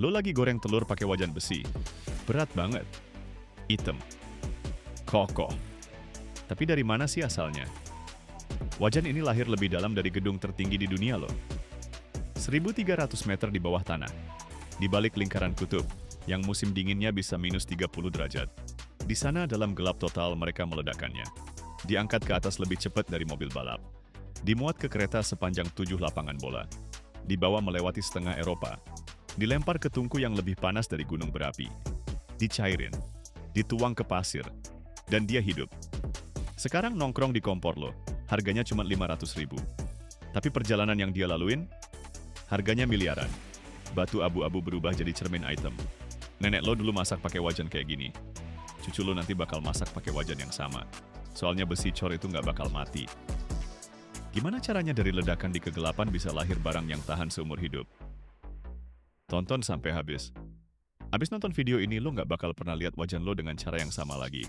Lo lagi goreng telur pakai wajan besi. Berat banget. Hitam. Kokoh. Tapi dari mana sih asalnya? Wajan ini lahir lebih dalam dari gedung tertinggi di dunia loh. 1.300 meter di bawah tanah. Di balik lingkaran kutub, yang musim dinginnya bisa minus 30 derajat. Di sana dalam gelap total mereka meledakkannya. Diangkat ke atas lebih cepat dari mobil balap. Dimuat ke kereta sepanjang 7 lapangan bola. Dibawa melewati setengah Eropa. Dilempar ke tungku yang lebih panas dari gunung berapi. Dicairin. Dituang ke pasir. Dan dia hidup. Sekarang nongkrong di kompor lo. Harganya cuma 500.000. Tapi perjalanan yang dia laluin, harganya miliaran. Batu abu-abu berubah jadi cermin item. Nenek lo dulu masak pakai wajan kayak gini. Cucu lo nanti bakal masak pakai wajan yang sama. Soalnya besi cor itu nggak bakal mati. Gimana caranya dari ledakan di kegelapan bisa lahir barang yang tahan seumur hidup? Tonton sampai habis. Habis nonton video ini lo nggak bakal pernah lihat wajan lo dengan cara yang sama lagi.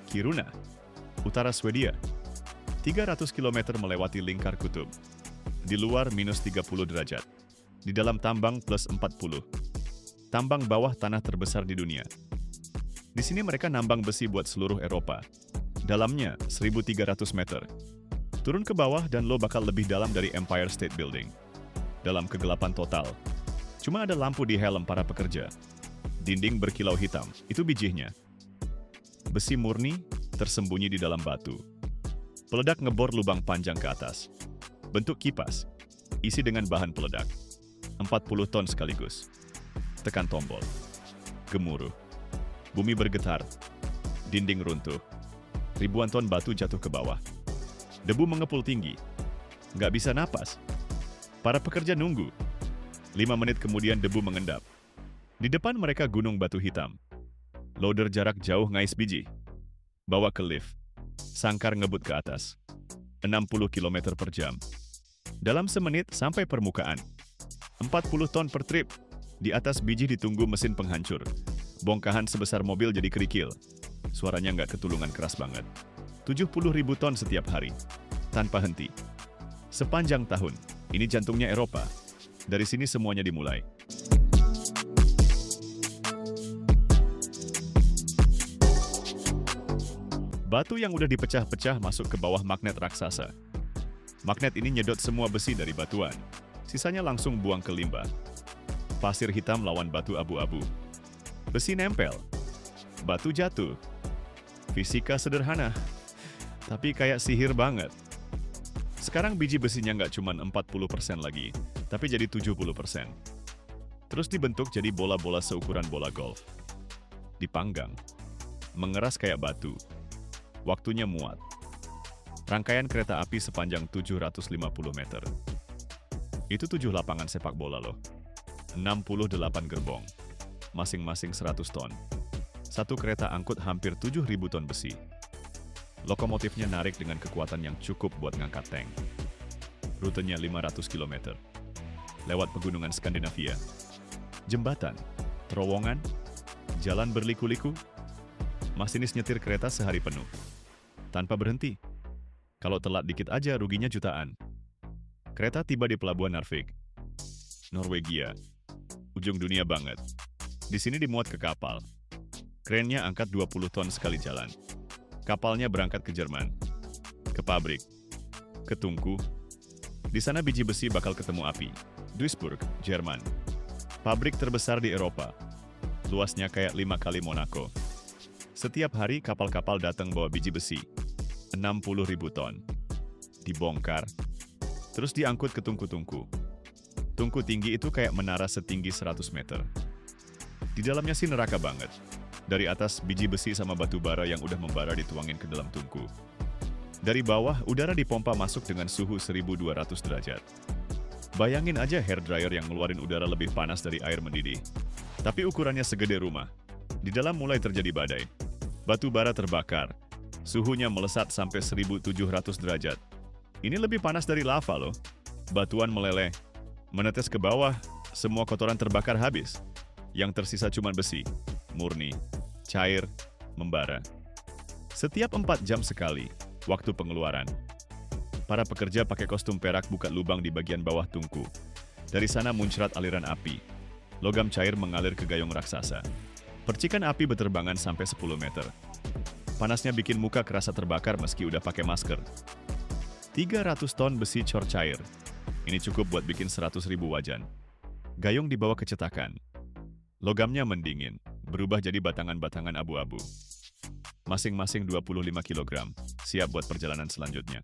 Kiruna, utara Swedia. 300 km melewati lingkar kutub. Di luar minus 30 derajat. Di dalam tambang plus 40. Tambang bawah tanah terbesar di dunia. Di sini mereka nambang besi buat seluruh Eropa. Dalamnya 1.300 meter. Turun ke bawah dan lo bakal lebih dalam dari Empire State Building. Dalam kegelapan total. Cuma ada lampu di helm para pekerja. Dinding berkilau hitam, itu bijihnya. Besi murni tersembunyi di dalam batu. Peledak ngebor lubang panjang ke atas. Bentuk kipas, isi dengan bahan peledak. 40 ton sekaligus. Tekan tombol. Gemuruh. Bumi bergetar. Dinding runtuh. Ribuan ton batu jatuh ke bawah. Debu mengepul tinggi. Nggak bisa napas. Para pekerja nunggu. 5 menit kemudian debu mengendap. Di depan mereka gunung batu hitam. Loader jarak jauh ngais biji. Bawa ke lift. Sangkar ngebut ke atas. 60 km per jam. Dalam semenit sampai permukaan. 40 ton per trip. Di atas biji ditunggu mesin penghancur. Bongkahan sebesar mobil jadi kerikil. Suaranya nggak ketulungan keras banget. 70.000 ton setiap hari. Tanpa henti. Sepanjang tahun. Ini jantungnya Eropa. Dari sini semuanya dimulai. Batu yang udah dipecah-pecah masuk ke bawah magnet raksasa. Magnet ini nyedot semua besi dari batuan. Sisanya langsung buang ke limbah. Pasir hitam lawan batu abu-abu. Besi nempel. Batu jatuh. Fisika sederhana. Tapi kayak sihir banget. Sekarang biji besinya nggak cuma 40% lagi, tapi jadi 70%. Terus dibentuk jadi bola-bola seukuran bola golf. Dipanggang. Mengeras kayak batu. Waktunya muat. Rangkaian kereta api sepanjang 750 meter. Itu 7 lapangan sepak bola loh. 68 gerbong. Masing-masing 100 ton. Satu kereta angkut hampir 7.000 ton besi. Lokomotifnya narik dengan kekuatan yang cukup buat ngangkat tank. Rutenya 500 km. Lewat pegunungan Skandinavia. Jembatan, terowongan, jalan berliku-liku. Masinis nyetir kereta sehari penuh. Tanpa berhenti. Kalau telat dikit aja ruginya jutaan. Kereta tiba di pelabuhan Narvik. Norwegia. Ujung dunia banget. Di sini dimuat ke kapal. Krennya angkat 20 ton sekali jalan. Kapalnya berangkat ke Jerman. Ke pabrik. Ke tungku. Di sana biji besi bakal ketemu api. Duisburg, Jerman. Pabrik terbesar di Eropa. Luasnya kayak 5 kali Monaco. Setiap hari kapal-kapal datang bawa biji besi. 60.000 ton. Dibongkar. Terus diangkut ke tungku-tungku. Tungku tinggi itu kayak menara setinggi 100 meter. Di dalamnya sih neraka banget. Dari atas biji besi sama batu bara yang udah membara dituangin ke dalam tungku. Dari bawah udara dipompa masuk dengan suhu 1.200 derajat. Bayangin aja hair dryer yang ngeluarin udara lebih panas dari air mendidih. Tapi ukurannya segede rumah. Di dalam mulai terjadi badai. Batu bara terbakar. Suhunya melesat sampai 1.700 derajat. Ini lebih panas dari lava loh. Batuan meleleh. Menetes ke bawah, semua kotoran terbakar habis. Yang tersisa cuma besi. murni, cair, membara. Setiap 4 jam sekali, waktu pengeluaran. Para pekerja pakai kostum perak buka lubang di bagian bawah tungku. Dari sana muncrat aliran api. Logam cair mengalir ke gayung raksasa. Percikan api berterbangan sampai 10 meter. Panasnya bikin muka kerasa terbakar meski udah pakai masker. 300 ton besi cor cair. Ini cukup buat bikin 100.000 wajan. Gayung dibawa ke cetakan. Logamnya mendingin, berubah jadi batangan-batangan abu-abu. Masing-masing 25 kg, siap buat perjalanan selanjutnya.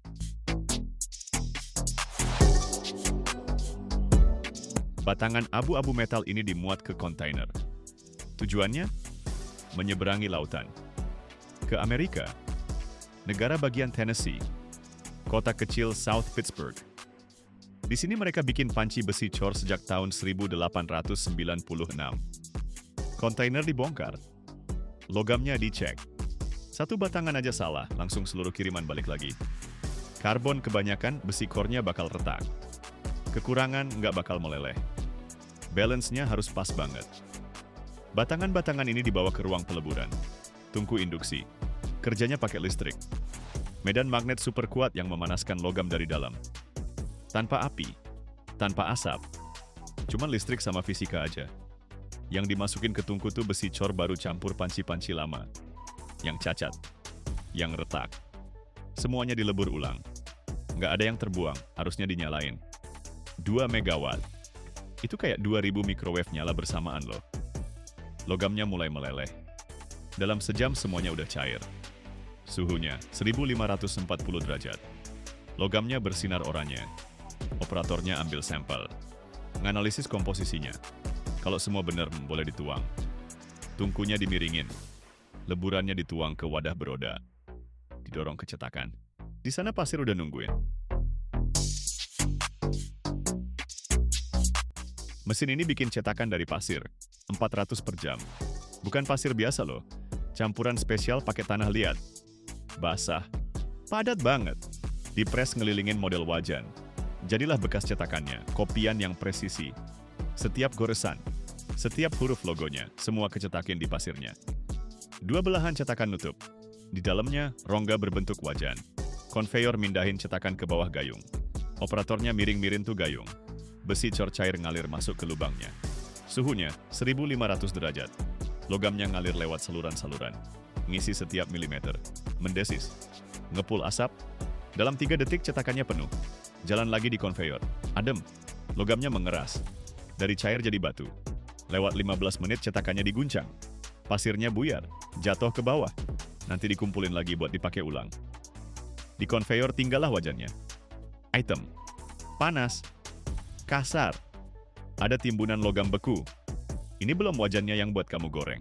Batangan abu-abu metal ini dimuat ke kontainer. Tujuannya? Menyeberangi lautan. Ke Amerika, negara bagian Tennessee, kota kecil South Pittsburgh. Di sini mereka bikin panci besi cor sejak tahun 1896. Kontainer dibongkar. Logamnya dicek. Satu batangan aja salah, langsung seluruh kiriman balik lagi. Karbon kebanyakan, besi kornya bakal retak. Kekurangan nggak bakal meleleh. Balance-nya harus pas banget. Batangan-batangan ini dibawa ke ruang peleburan. Tungku induksi. Kerjanya pakai listrik. Medan magnet super kuat yang memanaskan logam dari dalam. Tanpa api, tanpa asap. Cuman listrik sama fisika aja. Yang dimasukin ke tungku tuh besi cor baru campur panci-panci lama. Yang cacat. Yang retak. Semuanya dilebur ulang. Nggak ada yang terbuang, harusnya dinyalain. 2 megawatt. Itu kayak 2000 microwave nyala bersamaan loh. Logamnya mulai meleleh. Dalam sejam semuanya udah cair. Suhunya 1540 derajat. Logamnya bersinar oranye. Operatornya ambil sampel. Nganalisis komposisinya. Kalau semua benar, boleh dituang. Tungkunya dimiringin. Leburannya dituang ke wadah beroda. Didorong ke cetakan. Di sana pasir udah nungguin. Mesin ini bikin cetakan dari pasir, 400 per jam. Bukan pasir biasa loh, campuran spesial pakai tanah liat. Basah, padat banget. Dipres ngelilingin model wajan. Jadilah bekas cetakannya, kopian yang presisi. Setiap goresan, setiap huruf logonya, semua kecetakin di pasirnya. 2 belahan cetakan nutup. Di dalamnya, rongga berbentuk wajan. Konveyor mindahin cetakan ke bawah gayung. Operatornya miring-miring tuh gayung. Besi cor cair ngalir masuk ke lubangnya. Suhunya 1500 derajat. Logamnya ngalir lewat saluran-saluran. Ngisi setiap milimeter. Mendesis. Ngepul asap. Dalam 3 detik cetakannya penuh. Jalan lagi di konveyor. Adem. Logamnya mengeras. Dari cair jadi batu. Lewat 15 menit cetakannya diguncang. Pasirnya buyar. Jatuh ke bawah. Nanti dikumpulin lagi buat dipakai ulang. Di konveyor tinggallah wajannya. Item. Panas. Kasar. Ada timbunan logam beku. Ini belum wajannya yang buat kamu goreng.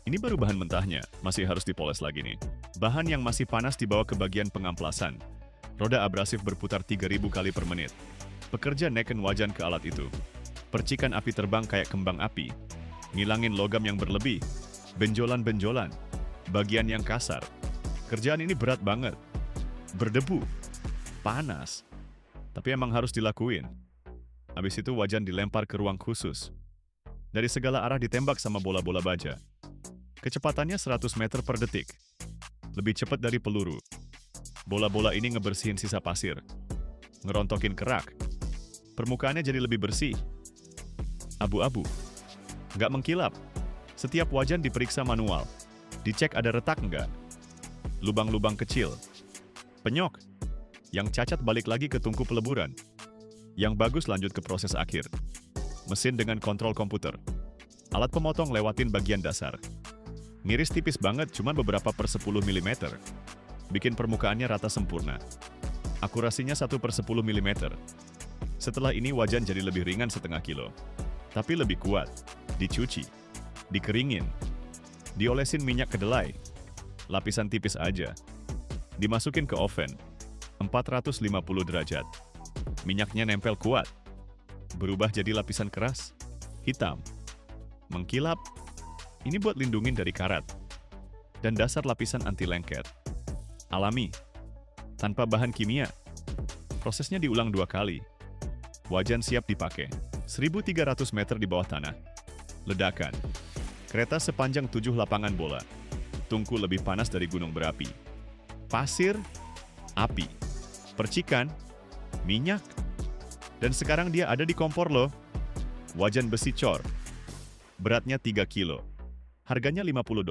Ini baru bahan mentahnya, masih harus dipoles lagi nih. Bahan yang masih panas dibawa ke bagian pengamplasan. Roda abrasif berputar 3000 kali per menit. Pekerja neken wajan ke alat itu. Percikan api terbang kayak kembang api. Ngilangin logam yang berlebih. Benjolan-benjolan. Bagian yang kasar. Kerjaan ini berat banget. Berdebu. Panas. Tapi emang harus dilakuin. Habis itu wajan dilempar ke ruang khusus. Dari segala arah ditembak sama bola-bola baja. Kecepatannya 100 meter per detik. Lebih cepat dari peluru. Bola-bola ini ngebersihin sisa pasir. Ngerontokin kerak. Permukaannya jadi lebih bersih. Abu-abu. Nggak mengkilap. Setiap wajan diperiksa manual. Dicek ada retak nggak. Lubang-lubang kecil. Penyok. Yang cacat balik lagi ke tungku peleburan. Yang bagus lanjut ke proses akhir. Mesin dengan kontrol komputer. Alat pemotong lewatin bagian dasar. Ngiris tipis banget, cuma beberapa per 10 mm. Bikin permukaannya rata sempurna. Akurasinya 1 per 10 mm. Setelah ini wajan jadi lebih ringan setengah kilo. Tapi lebih kuat. Dicuci. Dikeringin. Diolesin minyak kedelai. Lapisan tipis aja. Dimasukin ke oven. 450 derajat. Minyaknya nempel kuat. Berubah jadi lapisan keras. Hitam. Mengkilap. Ini buat lindungin dari karat. Dan dasar lapisan anti lengket. Alami. Tanpa bahan kimia. Prosesnya diulang 2 kali. Wajan siap dipakai. 1300 meter di bawah tanah. Ledakan. Kereta sepanjang 7 lapangan bola. Tungku lebih panas dari gunung berapi. Pasir, api. Percikan, minyak. Dan sekarang dia ada di kompor loh. Wajan besi cor. Beratnya 3 kilo. Harganya $50.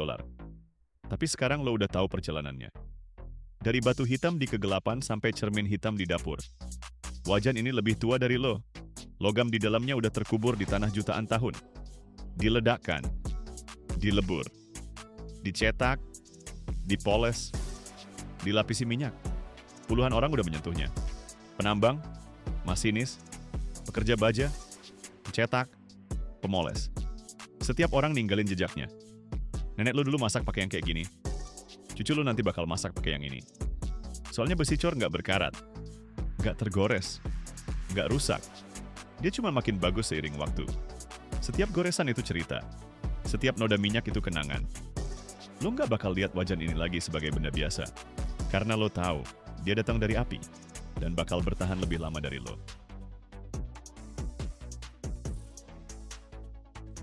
Tapi sekarang lo udah tahu perjalanannya. Dari batu hitam di kegelapan sampai cermin hitam di dapur. Wajan ini lebih tua dari lo. Logam di dalamnya udah terkubur di tanah jutaan tahun. Diledakkan, dilebur, dicetak, dipoles, dilapisi minyak. Puluhan orang udah menyentuhnya. Penambang, masinis, pekerja baja, pencetak, pemoles. Setiap orang ninggalin jejaknya. Nenek lu dulu masak pakai yang kayak gini. Cucu lu nanti bakal masak pakai yang ini. Soalnya besi cor nggak berkarat, nggak tergores, nggak rusak. Dia cuma makin bagus seiring waktu. Setiap goresan itu cerita. Setiap noda minyak itu kenangan. Lo nggak bakal lihat wajan ini lagi sebagai benda biasa. Karena lo tahu, dia datang dari api. Dan bakal bertahan lebih lama dari lo.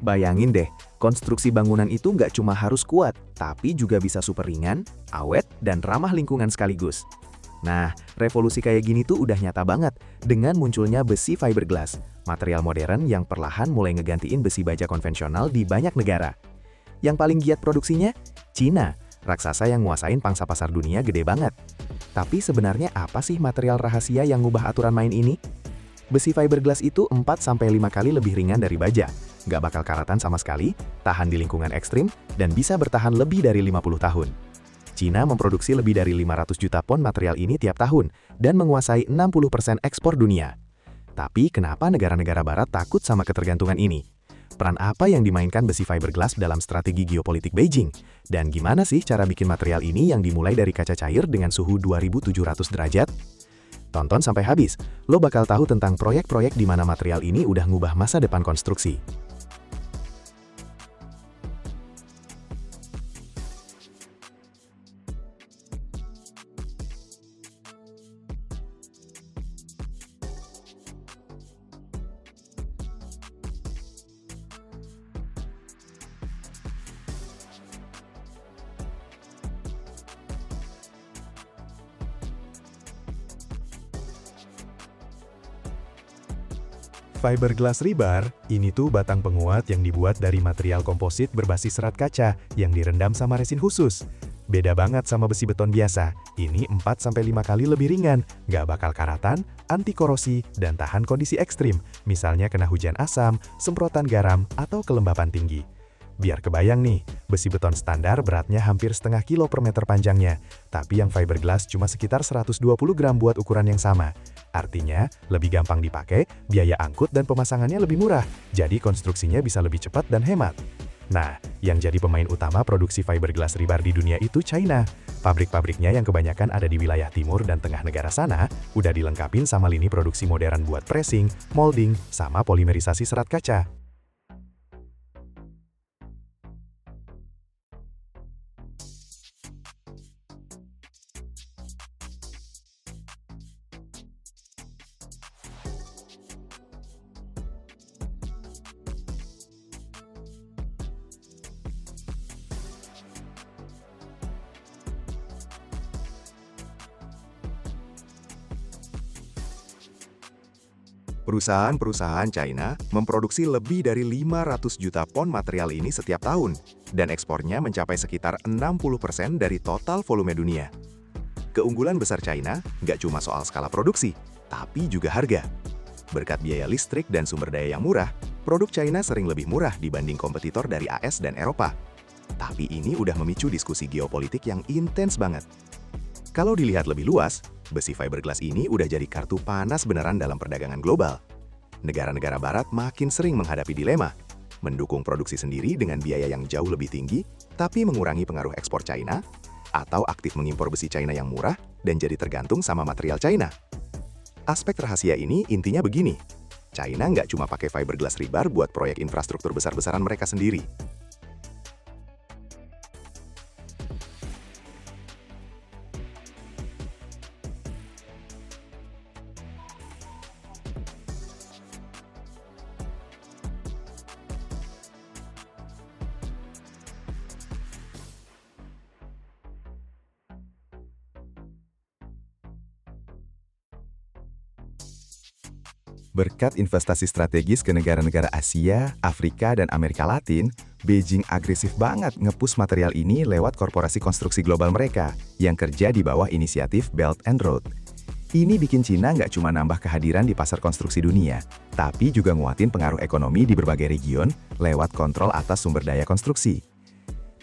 Bayangin deh, konstruksi bangunan itu nggak cuma harus kuat, tapi juga bisa super ringan, awet, dan ramah lingkungan sekaligus. Nah, revolusi kayak gini tuh udah nyata banget dengan munculnya besi fiberglass, material modern yang perlahan mulai ngegantiin besi baja konvensional di banyak negara. Yang paling giat produksinya? Cina, raksasa yang nguasain pangsa pasar dunia gede banget. Tapi sebenarnya apa sih material rahasia yang ngubah aturan main ini? Besi fiberglass itu 4-5 kali lebih ringan dari baja, nggak bakal karatan sama sekali, tahan di lingkungan ekstrim, dan bisa bertahan lebih dari 50 tahun. Cina memproduksi lebih dari 500 juta pon material ini tiap tahun dan menguasai 60% ekspor dunia. Tapi kenapa negara-negara barat takut sama ketergantungan ini? Peran apa yang dimainkan besi fiberglass dalam strategi geopolitik Beijing? Dan gimana sih cara bikin material ini yang dimulai dari kaca cair dengan suhu 2700 derajat? Tonton sampai habis, lo bakal tahu tentang proyek-proyek di mana material ini udah ngubah masa depan konstruksi. Fiberglass rebar, ini tuh batang penguat yang dibuat dari material komposit berbasis serat kaca yang direndam sama resin khusus. Beda banget sama besi beton biasa, ini 4-5 kali lebih ringan, nggak bakal karatan, anti korosi, dan tahan kondisi ekstrim, misalnya kena hujan asam, semprotan garam, atau kelembapan tinggi. Biar kebayang nih, besi beton standar beratnya hampir setengah kilo per meter panjangnya, tapi yang fiberglass cuma sekitar 120 gram buat ukuran yang sama. Artinya, lebih gampang dipakai, biaya angkut dan pemasangannya lebih murah, jadi konstruksinya bisa lebih cepat dan hemat. Nah, yang jadi pemain utama produksi fiberglass rebar di dunia itu China. Pabrik-pabriknya yang kebanyakan ada di wilayah timur dan tengah negara sana, udah dilengkapin sama lini produksi modern buat pressing, molding, sama polimerisasi serat kaca. Perusahaan-perusahaan China memproduksi lebih dari 500 juta pon material ini setiap tahun, dan ekspornya mencapai sekitar 60% dari total volume dunia. Keunggulan besar China nggak cuma soal skala produksi, tapi juga harga. Berkat biaya listrik dan sumber daya yang murah, produk China sering lebih murah dibanding kompetitor dari AS dan Eropa. Tapi ini udah memicu diskusi geopolitik yang intens banget. Kalau dilihat lebih luas, besi fiberglass ini udah jadi kartu panas beneran dalam perdagangan global. Negara-negara barat makin sering menghadapi dilema, mendukung produksi sendiri dengan biaya yang jauh lebih tinggi, tapi mengurangi pengaruh ekspor China, atau aktif mengimpor besi China yang murah dan jadi tergantung sama material China. Aspek rahasia ini intinya begini, China nggak cuma pakai fiberglass rebar buat proyek infrastruktur besar-besaran mereka sendiri. Berkat investasi strategis ke negara-negara Asia, Afrika, dan Amerika Latin, Beijing agresif banget nge-push material ini lewat korporasi konstruksi global mereka yang kerja di bawah inisiatif Belt and Road. Ini bikin Cina nggak cuma nambah kehadiran di pasar konstruksi dunia, tapi juga nguatin pengaruh ekonomi di berbagai region lewat kontrol atas sumber daya konstruksi.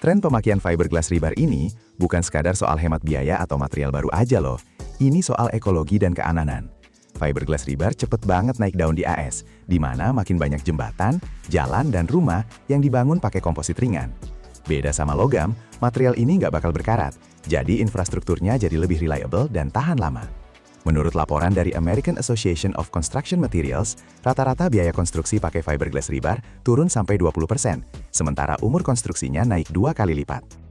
Tren pemakaian fiberglass rebar ini bukan sekadar soal hemat biaya atau material baru aja loh, ini soal ekologi dan keamanan. Fiberglass rebar cepet banget naik daun di AS, di mana makin banyak jembatan, jalan, dan rumah yang dibangun pakai komposit ringan. Beda sama logam, material ini nggak bakal berkarat, jadi infrastrukturnya jadi lebih reliable dan tahan lama. Menurut laporan dari American Association of Construction Materials, rata-rata biaya konstruksi pakai fiberglass rebar turun sampai 20%, sementara umur konstruksinya naik 2 kali lipat.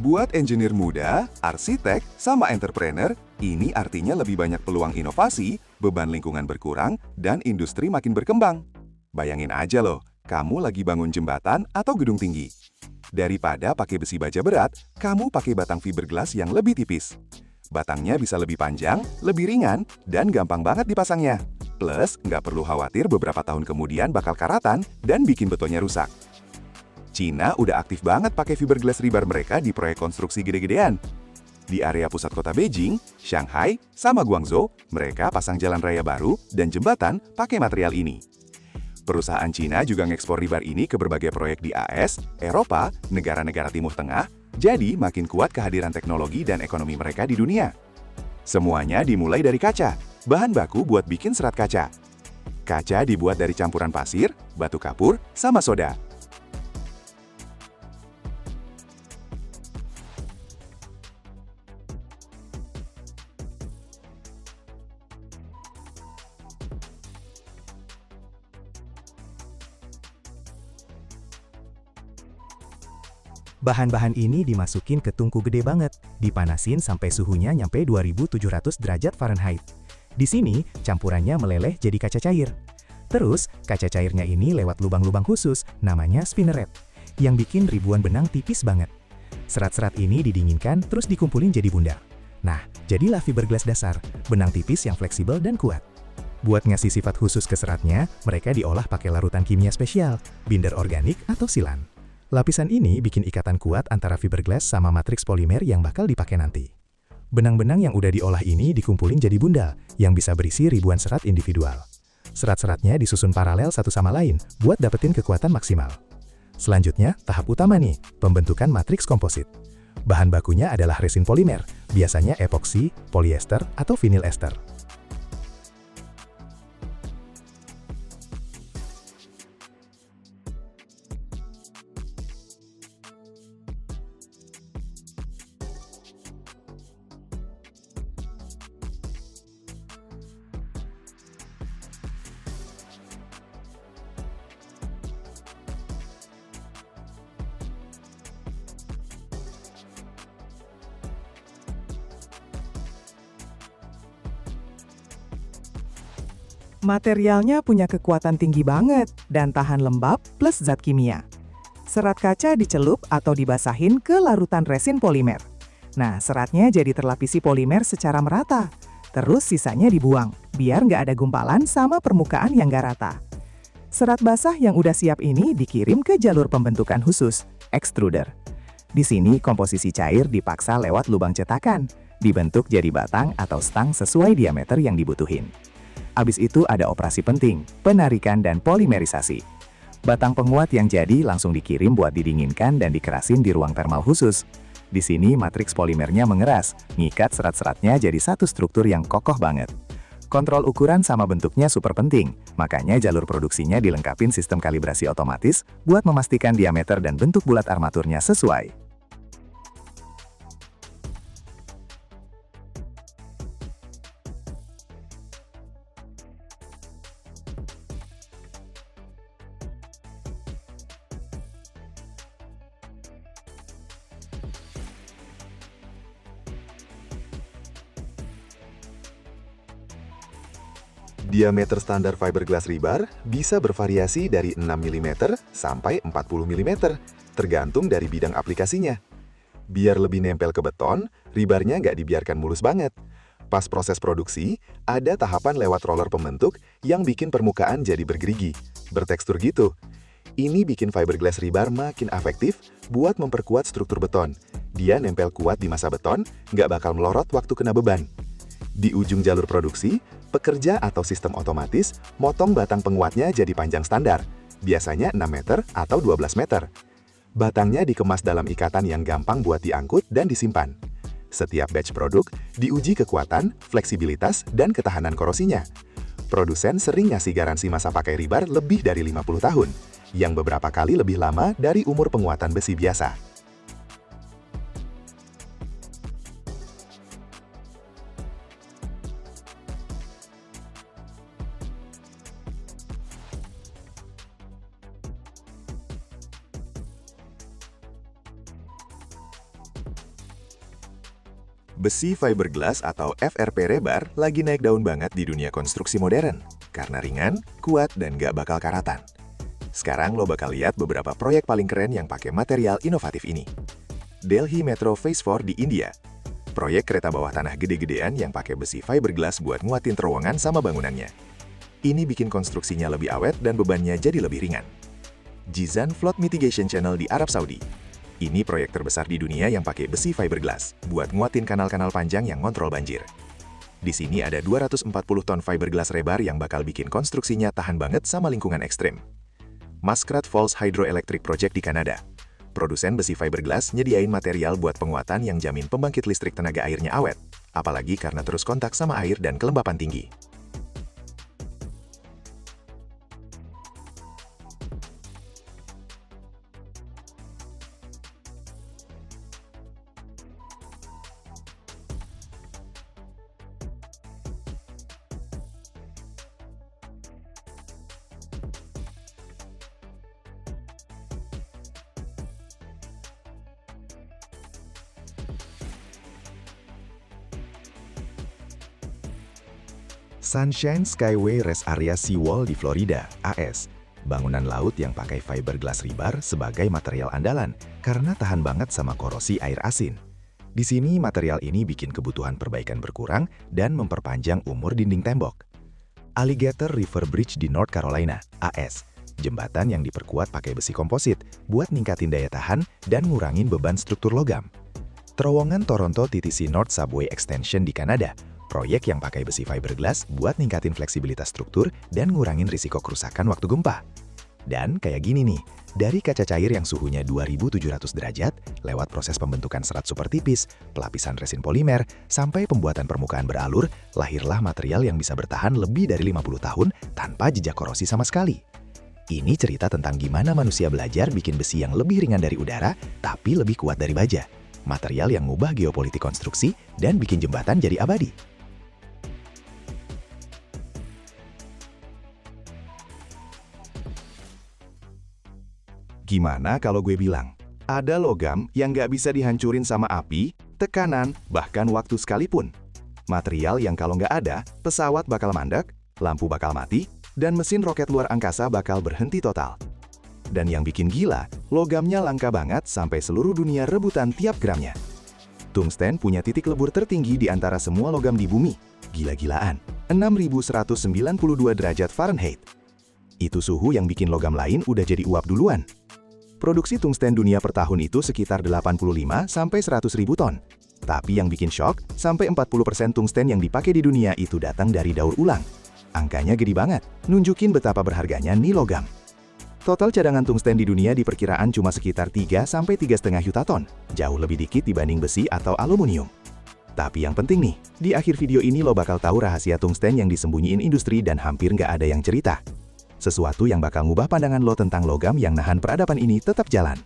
Buat engineer muda, arsitek, sama entrepreneur, ini artinya lebih banyak peluang inovasi, beban lingkungan berkurang, dan industri makin berkembang. Bayangin aja loh, kamu lagi bangun jembatan atau gedung tinggi. Daripada pakai besi baja berat, kamu pakai batang fiberglass yang lebih tipis. Batangnya bisa lebih panjang, lebih ringan, dan gampang banget dipasangnya. Plus, nggak perlu khawatir beberapa tahun kemudian bakal karatan dan bikin betonnya rusak. Cina udah aktif banget pakai fiberglass rebar mereka di proyek konstruksi gede-gedean. Di area pusat kota Beijing, Shanghai, sama Guangzhou, mereka pasang jalan raya baru dan jembatan pakai material ini. Perusahaan Cina juga ngekspor rebar ini ke berbagai proyek di AS, Eropa, negara-negara Timur Tengah, jadi makin kuat kehadiran teknologi dan ekonomi mereka di dunia. Semuanya dimulai dari kaca, bahan baku buat bikin serat kaca. Kaca dibuat dari campuran pasir, batu kapur, sama soda. Bahan-bahan ini dimasukin ke tungku gede banget, dipanasin sampai suhunya nyampe 2700 derajat Fahrenheit. Di sini, campurannya meleleh jadi kaca cair. Terus, kaca cairnya ini lewat lubang-lubang khusus, namanya spinneret, yang bikin ribuan benang tipis banget. Serat-serat ini didinginkan terus dikumpulin jadi bundar. Nah, jadilah fiberglass dasar, benang tipis yang fleksibel dan kuat. Buat ngasih sifat khusus ke seratnya, mereka diolah pakai larutan kimia spesial, binder organik atau silan. Lapisan ini bikin ikatan kuat antara fiberglass sama matriks polimer yang bakal dipakai nanti. Benang-benang yang udah diolah ini dikumpulin jadi bundal, yang bisa berisi ribuan serat individual. Serat-seratnya disusun paralel satu sama lain, buat dapetin kekuatan maksimal. Selanjutnya, tahap utama nih, pembentukan matriks komposit. Bahan bakunya adalah resin polimer, biasanya epoksi, polyester, atau vinyl ester. Materialnya punya kekuatan tinggi banget dan tahan lembab plus zat kimia. Serat kaca dicelup atau dibasahin ke larutan resin polimer. Nah, seratnya jadi terlapisi polimer secara merata. Terus sisanya dibuang, biar nggak ada gumpalan sama permukaan yang nggak rata. Serat basah yang udah siap ini dikirim ke jalur pembentukan khusus, extruder. Di sini komposisi cair dipaksa lewat lubang cetakan, dibentuk jadi batang atau stang sesuai diameter yang dibutuhin. Abis itu ada operasi penting, penarikan dan polimerisasi. Batang penguat yang jadi langsung dikirim buat didinginkan dan dikerasin di ruang thermal khusus. Di sini matriks polimernya mengeras, ngikat serat-seratnya jadi satu struktur yang kokoh banget. Kontrol ukuran sama bentuknya super penting, makanya jalur produksinya dilengkapin sistem kalibrasi otomatis buat memastikan diameter dan bentuk bulat armaturnya sesuai. Diameter standar fiberglass rebar bisa bervariasi dari 6 mm sampai 40 mm, tergantung dari bidang aplikasinya. Biar lebih nempel ke beton, rebarnya nggak dibiarkan mulus banget. Pas proses produksi, ada tahapan lewat roller pembentuk yang bikin permukaan jadi bergerigi, bertekstur gitu. Ini bikin fiberglass rebar makin efektif buat memperkuat struktur beton. Dia nempel kuat di masa beton, nggak bakal melorot waktu kena beban. Di ujung jalur produksi, pekerja atau sistem otomatis motong batang penguatnya jadi panjang standar, biasanya 6 meter atau 12 meter. Batangnya dikemas dalam ikatan yang gampang buat diangkut dan disimpan. Setiap batch produk diuji kekuatan, fleksibilitas, dan ketahanan korosinya. Produsen sering ngasih garansi masa pakai rebar lebih dari 50 tahun, yang beberapa kali lebih lama dari umur penguatan besi biasa. Besi fiberglass atau FRP rebar lagi naik daun banget di dunia konstruksi modern, karena ringan, kuat, dan gak bakal karatan. Sekarang lo bakal lihat beberapa proyek paling keren yang pakai material inovatif ini. Delhi Metro Phase 4 di India. Proyek kereta bawah tanah gede-gedean yang pakai besi fiberglass buat nguatin terowongan sama bangunannya. Ini bikin konstruksinya lebih awet dan bebannya jadi lebih ringan. Jizan Flood Mitigation Channel di Arab Saudi. Ini proyek terbesar di dunia yang pakai besi fiberglass buat nguatin kanal-kanal panjang yang ngontrol banjir. Di sini ada 240 ton fiberglass rebar yang bakal bikin konstruksinya tahan banget sama lingkungan ekstrim. Muskrat Falls Hydroelectric Project di Kanada. Produsen besi fiberglass nyediain material buat penguatan yang jamin pembangkit listrik tenaga airnya awet, apalagi karena terus kontak sama air dan kelembapan tinggi. Sunshine Skyway Rest Area Seawall di Florida, AS. Bangunan laut yang pakai fiberglass rebar sebagai material andalan karena tahan banget sama korosi air asin. Di sini material ini bikin kebutuhan perbaikan berkurang dan memperpanjang umur dinding tembok. Alligator River Bridge di North Carolina, AS. Jembatan yang diperkuat pakai besi komposit buat ningkatin daya tahan dan ngurangin beban struktur logam. Terowongan Toronto TTC North Subway Extension di Kanada. Proyek yang pakai besi fiberglass buat ningkatin fleksibilitas struktur dan ngurangin risiko kerusakan waktu gempa. Dan kayak gini nih, dari kaca cair yang suhunya 2700 derajat, lewat proses pembentukan serat super tipis, pelapisan resin polimer, sampai pembuatan permukaan beralur, lahirlah material yang bisa bertahan lebih dari 50 tahun tanpa jejak korosi sama sekali. Ini cerita tentang gimana manusia belajar bikin besi yang lebih ringan dari udara, tapi lebih kuat dari baja. Material yang ngubah geopolitik konstruksi dan bikin jembatan jadi abadi. Gimana kalau gue bilang, ada logam yang nggak bisa dihancurin sama api, tekanan, bahkan waktu sekalipun. Material yang kalau nggak ada, pesawat bakal mandek, lampu bakal mati, dan mesin roket luar angkasa bakal berhenti total. Dan yang bikin gila, logamnya langka banget sampai seluruh dunia rebutan tiap gramnya. Tungsten punya titik lebur tertinggi di antara semua logam di bumi. Gila-gilaan, 6.192 derajat Fahrenheit. Itu suhu yang bikin logam lain udah jadi uap duluan. Produksi tungsten dunia per tahun itu sekitar 85 sampai 100 ribu ton. Tapi yang bikin shock, sampai 40% tungsten yang dipakai di dunia itu datang dari daur ulang. Angkanya gede banget, nunjukin betapa berharganya nih logam. Total cadangan tungsten di dunia diperkiraan cuma sekitar 3 sampai 3,5 juta ton, jauh lebih dikit dibanding besi atau aluminium. Tapi yang penting nih, di akhir video ini lo bakal tahu rahasia tungsten yang disembunyiin industri dan hampir nggak ada yang cerita. Sesuatu yang bakal ngubah pandangan lo tentang logam yang nahan peradaban ini tetap jalan.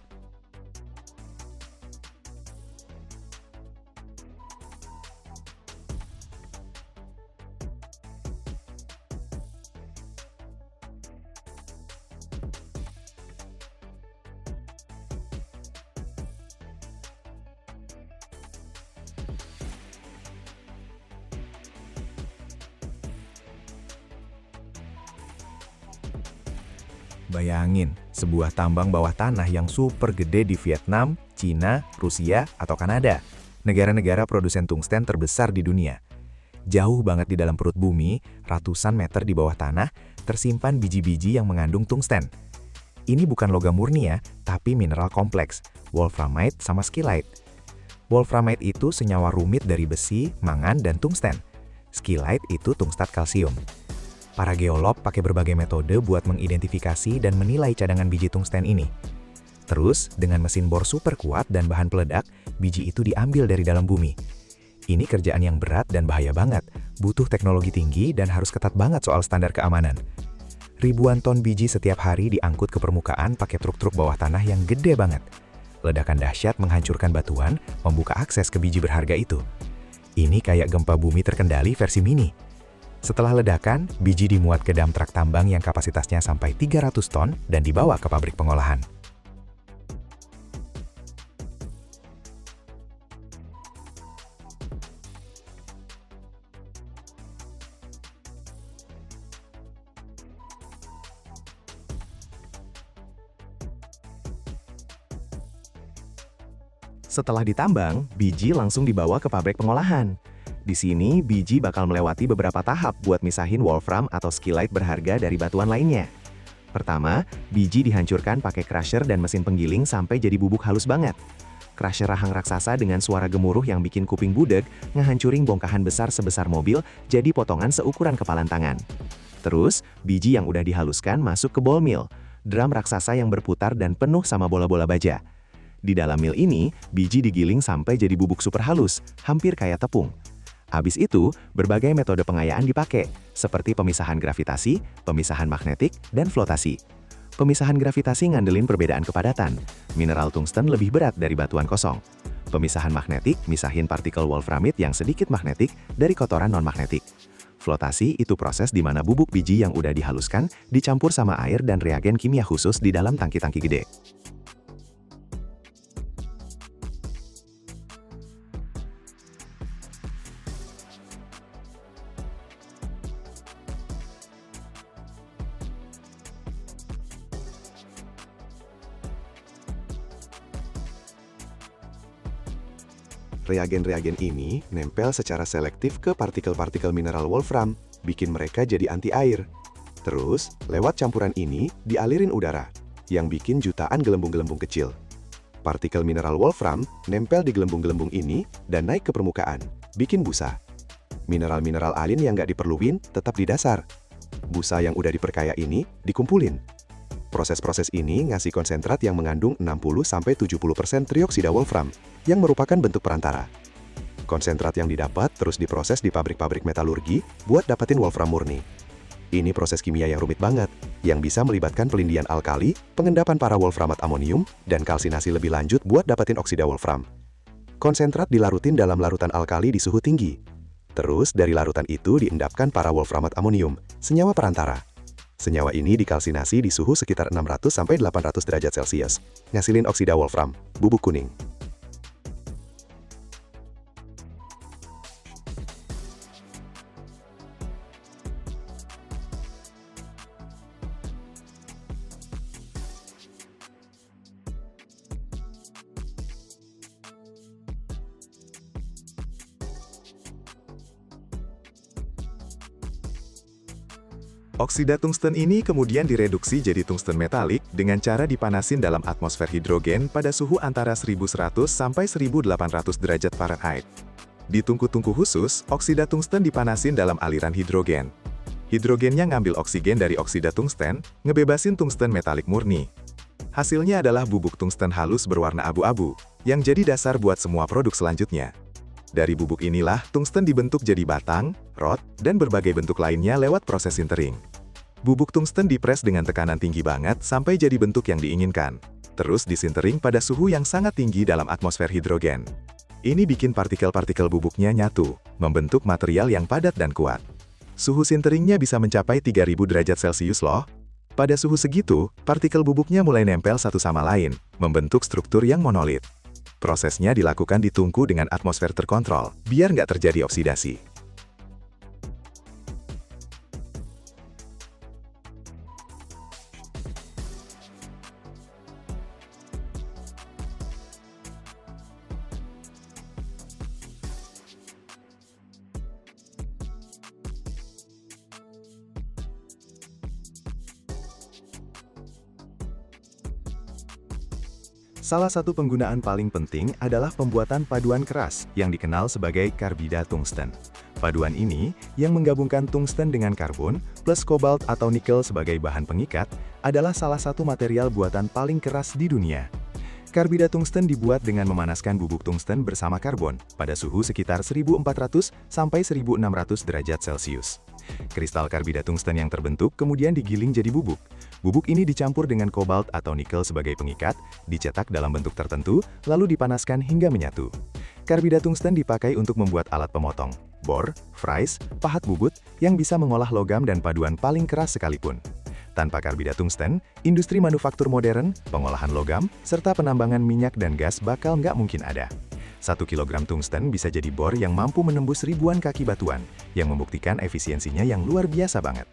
Bayangin, sebuah tambang bawah tanah yang super gede di Vietnam, Cina, Rusia, atau Kanada. Negara-negara produsen tungsten terbesar di dunia. Jauh banget di dalam perut bumi, ratusan meter di bawah tanah, tersimpan biji-biji yang mengandung tungsten. Ini bukan logam murni ya, tapi mineral kompleks, wolframite sama skillite. Wolframite itu senyawa rumit dari besi, mangan, dan tungsten. Skillite itu tungstat kalsium. Para geolog pakai berbagai metode buat mengidentifikasi dan menilai cadangan biji tungsten ini. Terus, dengan mesin bor super kuat dan bahan peledak, biji itu diambil dari dalam bumi. Ini kerjaan yang berat dan bahaya banget, butuh teknologi tinggi dan harus ketat banget soal standar keamanan. Ribuan ton biji setiap hari diangkut ke permukaan pakai truk-truk bawah tanah yang gede banget. Ledakan dahsyat menghancurkan batuan, membuka akses ke biji berharga itu. Ini kayak gempa bumi terkendali versi mini. Setelah ledakan, biji dimuat ke dam truk tambang yang kapasitasnya sampai 300 ton dan dibawa ke pabrik pengolahan. Setelah ditambang, biji langsung dibawa ke pabrik pengolahan. Di sini, biji bakal melewati beberapa tahap buat misahin wolfram atau skillite berharga dari batuan lainnya. Pertama, biji dihancurkan pakai crusher dan mesin penggiling sampai jadi bubuk halus banget. Crusher rahang raksasa dengan suara gemuruh yang bikin kuping budek, ngehancurin bongkahan besar sebesar mobil jadi potongan seukuran kepalan tangan. Terus, biji yang udah dihaluskan masuk ke ball mill, drum raksasa yang berputar dan penuh sama bola-bola baja. Di dalam mill ini, biji digiling sampai jadi bubuk super halus, hampir kayak tepung. Habis itu, berbagai metode pengayaan dipakai, seperti pemisahan gravitasi, pemisahan magnetik, dan flotasi. Pemisahan gravitasi ngandelin perbedaan kepadatan. Mineral tungsten lebih berat dari batuan kosong. Pemisahan magnetik misahin partikel wolframite yang sedikit magnetik dari kotoran non-magnetik. Flotasi itu proses di mana bubuk biji yang udah dihaluskan dicampur sama air dan reagen kimia khusus di dalam tangki-tangki gede. Reagen-reagen ini nempel secara selektif ke partikel-partikel mineral wolfram, bikin mereka jadi anti-air. Terus, lewat campuran ini, dialirin udara, yang bikin jutaan gelembung-gelembung kecil. Partikel mineral wolfram nempel di gelembung-gelembung ini dan naik ke permukaan, bikin busa. Mineral-mineral alin yang nggak diperluin tetap di dasar. Busa yang udah diperkaya ini dikumpulin. Proses-proses ini ngasih konsentrat yang mengandung 60-70% trioksida wolfram, yang merupakan bentuk perantara. Konsentrat yang didapat terus diproses di pabrik-pabrik metalurgi buat dapetin wolfram murni. Ini proses kimia yang rumit banget, yang bisa melibatkan pelindian alkali, pengendapan para wolframat amonium, dan kalsinasi lebih lanjut buat dapetin oksida wolfram. Konsentrat dilarutin dalam larutan alkali di suhu tinggi. Terus dari larutan itu diendapkan para wolframat amonium, senyawa perantara. Senyawa ini dikalsinasi di suhu sekitar 600-800 derajat Celcius, ngasilin oksida wolfram, bubuk kuning. Oksida tungsten ini kemudian direduksi jadi tungsten metalik dengan cara dipanasin dalam atmosfer hidrogen pada suhu antara 1100 sampai 1800 derajat Fahrenheit. Di tungku-tungku khusus, oksida tungsten dipanasin dalam aliran hidrogen. Hidrogennya ngambil oksigen dari oksida tungsten, ngebebasin tungsten metalik murni. Hasilnya adalah bubuk tungsten halus berwarna abu-abu, yang jadi dasar buat semua produk selanjutnya. Dari bubuk inilah, tungsten dibentuk jadi batang, rod, dan berbagai bentuk lainnya lewat proses sintering. Bubuk tungsten dipres dengan tekanan tinggi banget sampai jadi bentuk yang diinginkan. Terus disintering pada suhu yang sangat tinggi dalam atmosfer hidrogen. Ini bikin partikel-partikel bubuknya nyatu, membentuk material yang padat dan kuat. Suhu sinteringnya bisa mencapai 3000 derajat Celcius loh. Pada suhu segitu, partikel bubuknya mulai nempel satu sama lain, membentuk struktur yang monolit. Prosesnya dilakukan di tungku dengan atmosfer terkontrol, biar nggak terjadi oksidasi. Salah satu penggunaan paling penting adalah pembuatan paduan keras yang dikenal sebagai karbida tungsten. Paduan ini, yang menggabungkan tungsten dengan karbon, plus kobalt atau nikel sebagai bahan pengikat, adalah salah satu material buatan paling keras di dunia. Karbida tungsten dibuat dengan memanaskan bubuk tungsten bersama karbon pada suhu sekitar 1400 sampai 1600 derajat Celcius. Kristal karbida tungsten yang terbentuk kemudian digiling jadi bubuk. Bubuk ini dicampur dengan kobalt atau nikel sebagai pengikat, dicetak dalam bentuk tertentu, lalu dipanaskan hingga menyatu. Karbida tungsten dipakai untuk membuat alat pemotong, bor, fries, pahat bubut, yang bisa mengolah logam dan paduan paling keras sekalipun. Tanpa karbida tungsten, industri manufaktur modern, pengolahan logam, serta penambangan minyak dan gas bakal nggak mungkin ada. 1 kilogram tungsten bisa jadi bor yang mampu menembus ribuan kaki batuan, yang membuktikan efisiensinya yang luar biasa banget.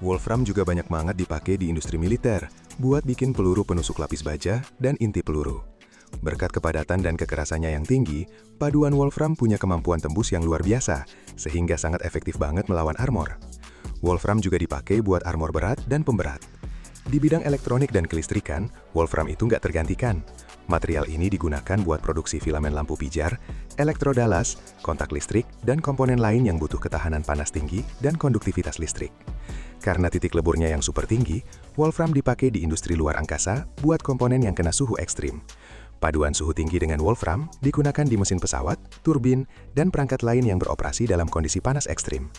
Wolfram juga banyak banget dipakai di industri militer, buat bikin peluru penusuk lapis baja dan inti peluru. Berkat kepadatan dan kekerasannya yang tinggi, paduan Wolfram punya kemampuan tembus yang luar biasa, sehingga sangat efektif banget melawan armor. Wolfram juga dipakai buat armor berat dan pemberat. Di bidang elektronik dan kelistrikan, Wolfram itu nggak tergantikan. Material ini digunakan buat produksi filamen lampu pijar, elektrodalas, kontak listrik, dan komponen lain yang butuh ketahanan panas tinggi dan konduktivitas listrik. Karena titik leburnya yang super tinggi, Wolfram dipakai di industri luar angkasa buat komponen yang kena suhu ekstrim. Paduan suhu tinggi dengan Wolfram digunakan di mesin pesawat, turbin, dan perangkat lain yang beroperasi dalam kondisi panas ekstrim.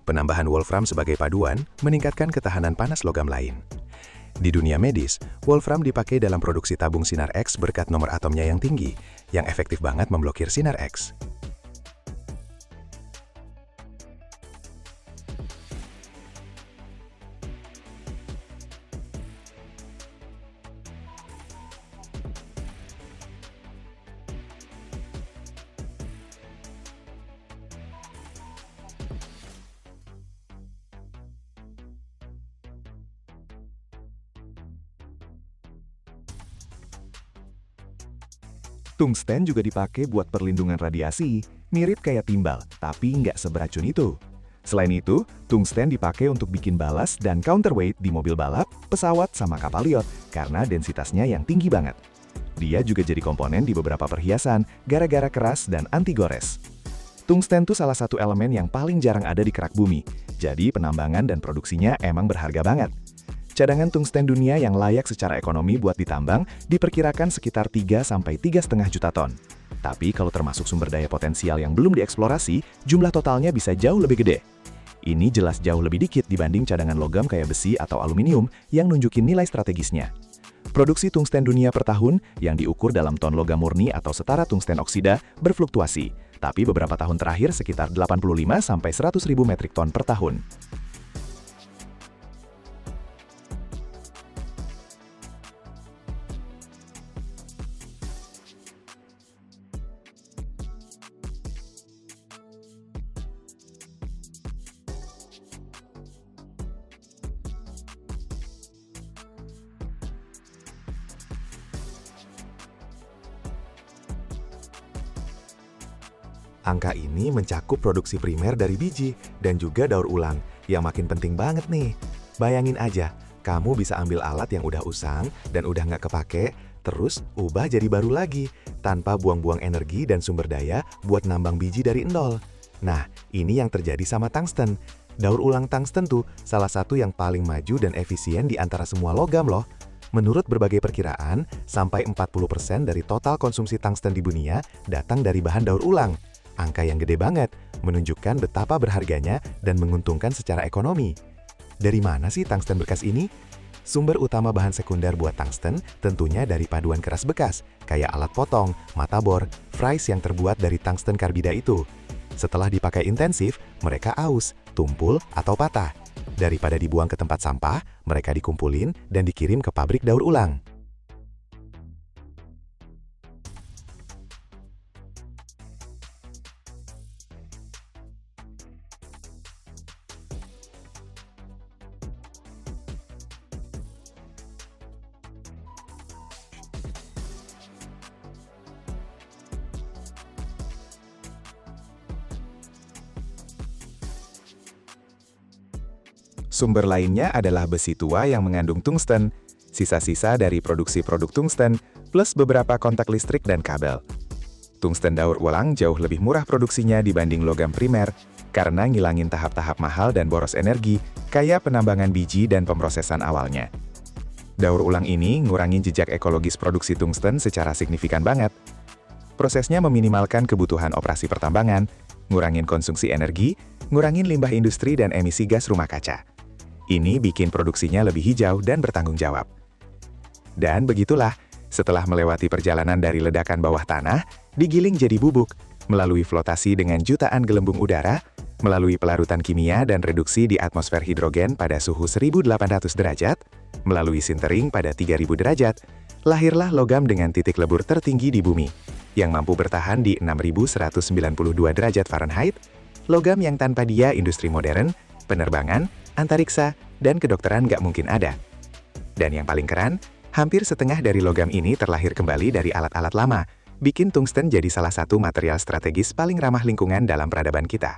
Penambahan Wolfram sebagai paduan meningkatkan ketahanan panas logam lain. Di dunia medis, Wolfram dipakai dalam produksi tabung sinar X berkat nomor atomnya yang tinggi, yang efektif banget memblokir sinar X. Tungsten juga dipakai buat perlindungan radiasi, mirip kayak timbal, tapi nggak seberacun itu. Selain itu, tungsten dipakai untuk bikin balas dan counterweight di mobil balap, pesawat, sama kapal yacht karena densitasnya yang tinggi banget. Dia juga jadi komponen di beberapa perhiasan gara-gara keras dan anti gores. Tungsten tuh salah satu elemen yang paling jarang ada di kerak bumi, jadi penambangan dan produksinya emang berharga banget. Cadangan tungsten dunia yang layak secara ekonomi buat ditambang diperkirakan sekitar 3-3,5 juta ton. Tapi kalau termasuk sumber daya potensial yang belum dieksplorasi, jumlah totalnya bisa jauh lebih gede. Ini jelas jauh lebih dikit dibanding cadangan logam kayak besi atau aluminium yang nunjukin nilai strategisnya. Produksi tungsten dunia per tahun yang diukur dalam ton logam murni atau setara tungsten oksida berfluktuasi, tapi beberapa tahun terakhir sekitar 85-100 ribu metrik ton per tahun. Angka ini mencakup produksi primer dari biji dan juga daur ulang, yang makin penting banget nih. Bayangin aja, kamu bisa ambil alat yang udah usang dan udah nggak kepake, terus ubah jadi baru lagi, tanpa buang-buang energi dan sumber daya buat nambang biji dari nol. Nah, ini yang terjadi sama tungsten. Daur ulang tungsten tuh salah satu yang paling maju dan efisien di antara semua logam loh. Menurut berbagai perkiraan, sampai 40% dari total konsumsi tungsten di dunia datang dari bahan daur ulang. Angka yang gede banget, menunjukkan betapa berharganya dan menguntungkan secara ekonomi. Dari mana sih tungsten bekas ini? Sumber utama bahan sekunder buat tungsten tentunya dari paduan keras bekas, kayak alat potong, mata bor, fries yang terbuat dari tungsten karbida itu. Setelah dipakai intensif, mereka aus, tumpul, atau patah. Daripada dibuang ke tempat sampah, mereka dikumpulin dan dikirim ke pabrik daur ulang. Sumber lainnya adalah besi tua yang mengandung tungsten, sisa-sisa dari produksi produk tungsten, plus beberapa kontak listrik dan kabel. Tungsten daur ulang jauh lebih murah produksinya dibanding logam primer, karena ngilangin tahap-tahap mahal dan boros energi, kayak penambangan biji dan pemrosesan awalnya. Daur ulang ini ngurangin jejak ekologis produksi tungsten secara signifikan banget. Prosesnya meminimalkan kebutuhan operasi pertambangan, ngurangin konsumsi energi, ngurangin limbah industri dan emisi gas rumah kaca. Ini bikin produksinya lebih hijau dan bertanggung jawab. Dan begitulah, setelah melewati perjalanan dari ledakan bawah tanah, digiling jadi bubuk, melalui flotasi dengan jutaan gelembung udara, melalui pelarutan kimia dan reduksi di atmosfer hidrogen pada suhu 1800 derajat, melalui sintering pada 3000 derajat, lahirlah logam dengan titik lebur tertinggi di bumi, yang mampu bertahan di 6192 derajat Fahrenheit, logam yang tanpa dia industri modern, penerbangan, antariksa, dan kedokteran nggak mungkin ada. Dan yang paling keren, hampir setengah dari logam ini terlahir kembali dari alat-alat lama, bikin tungsten jadi salah satu material strategis paling ramah lingkungan dalam peradaban kita.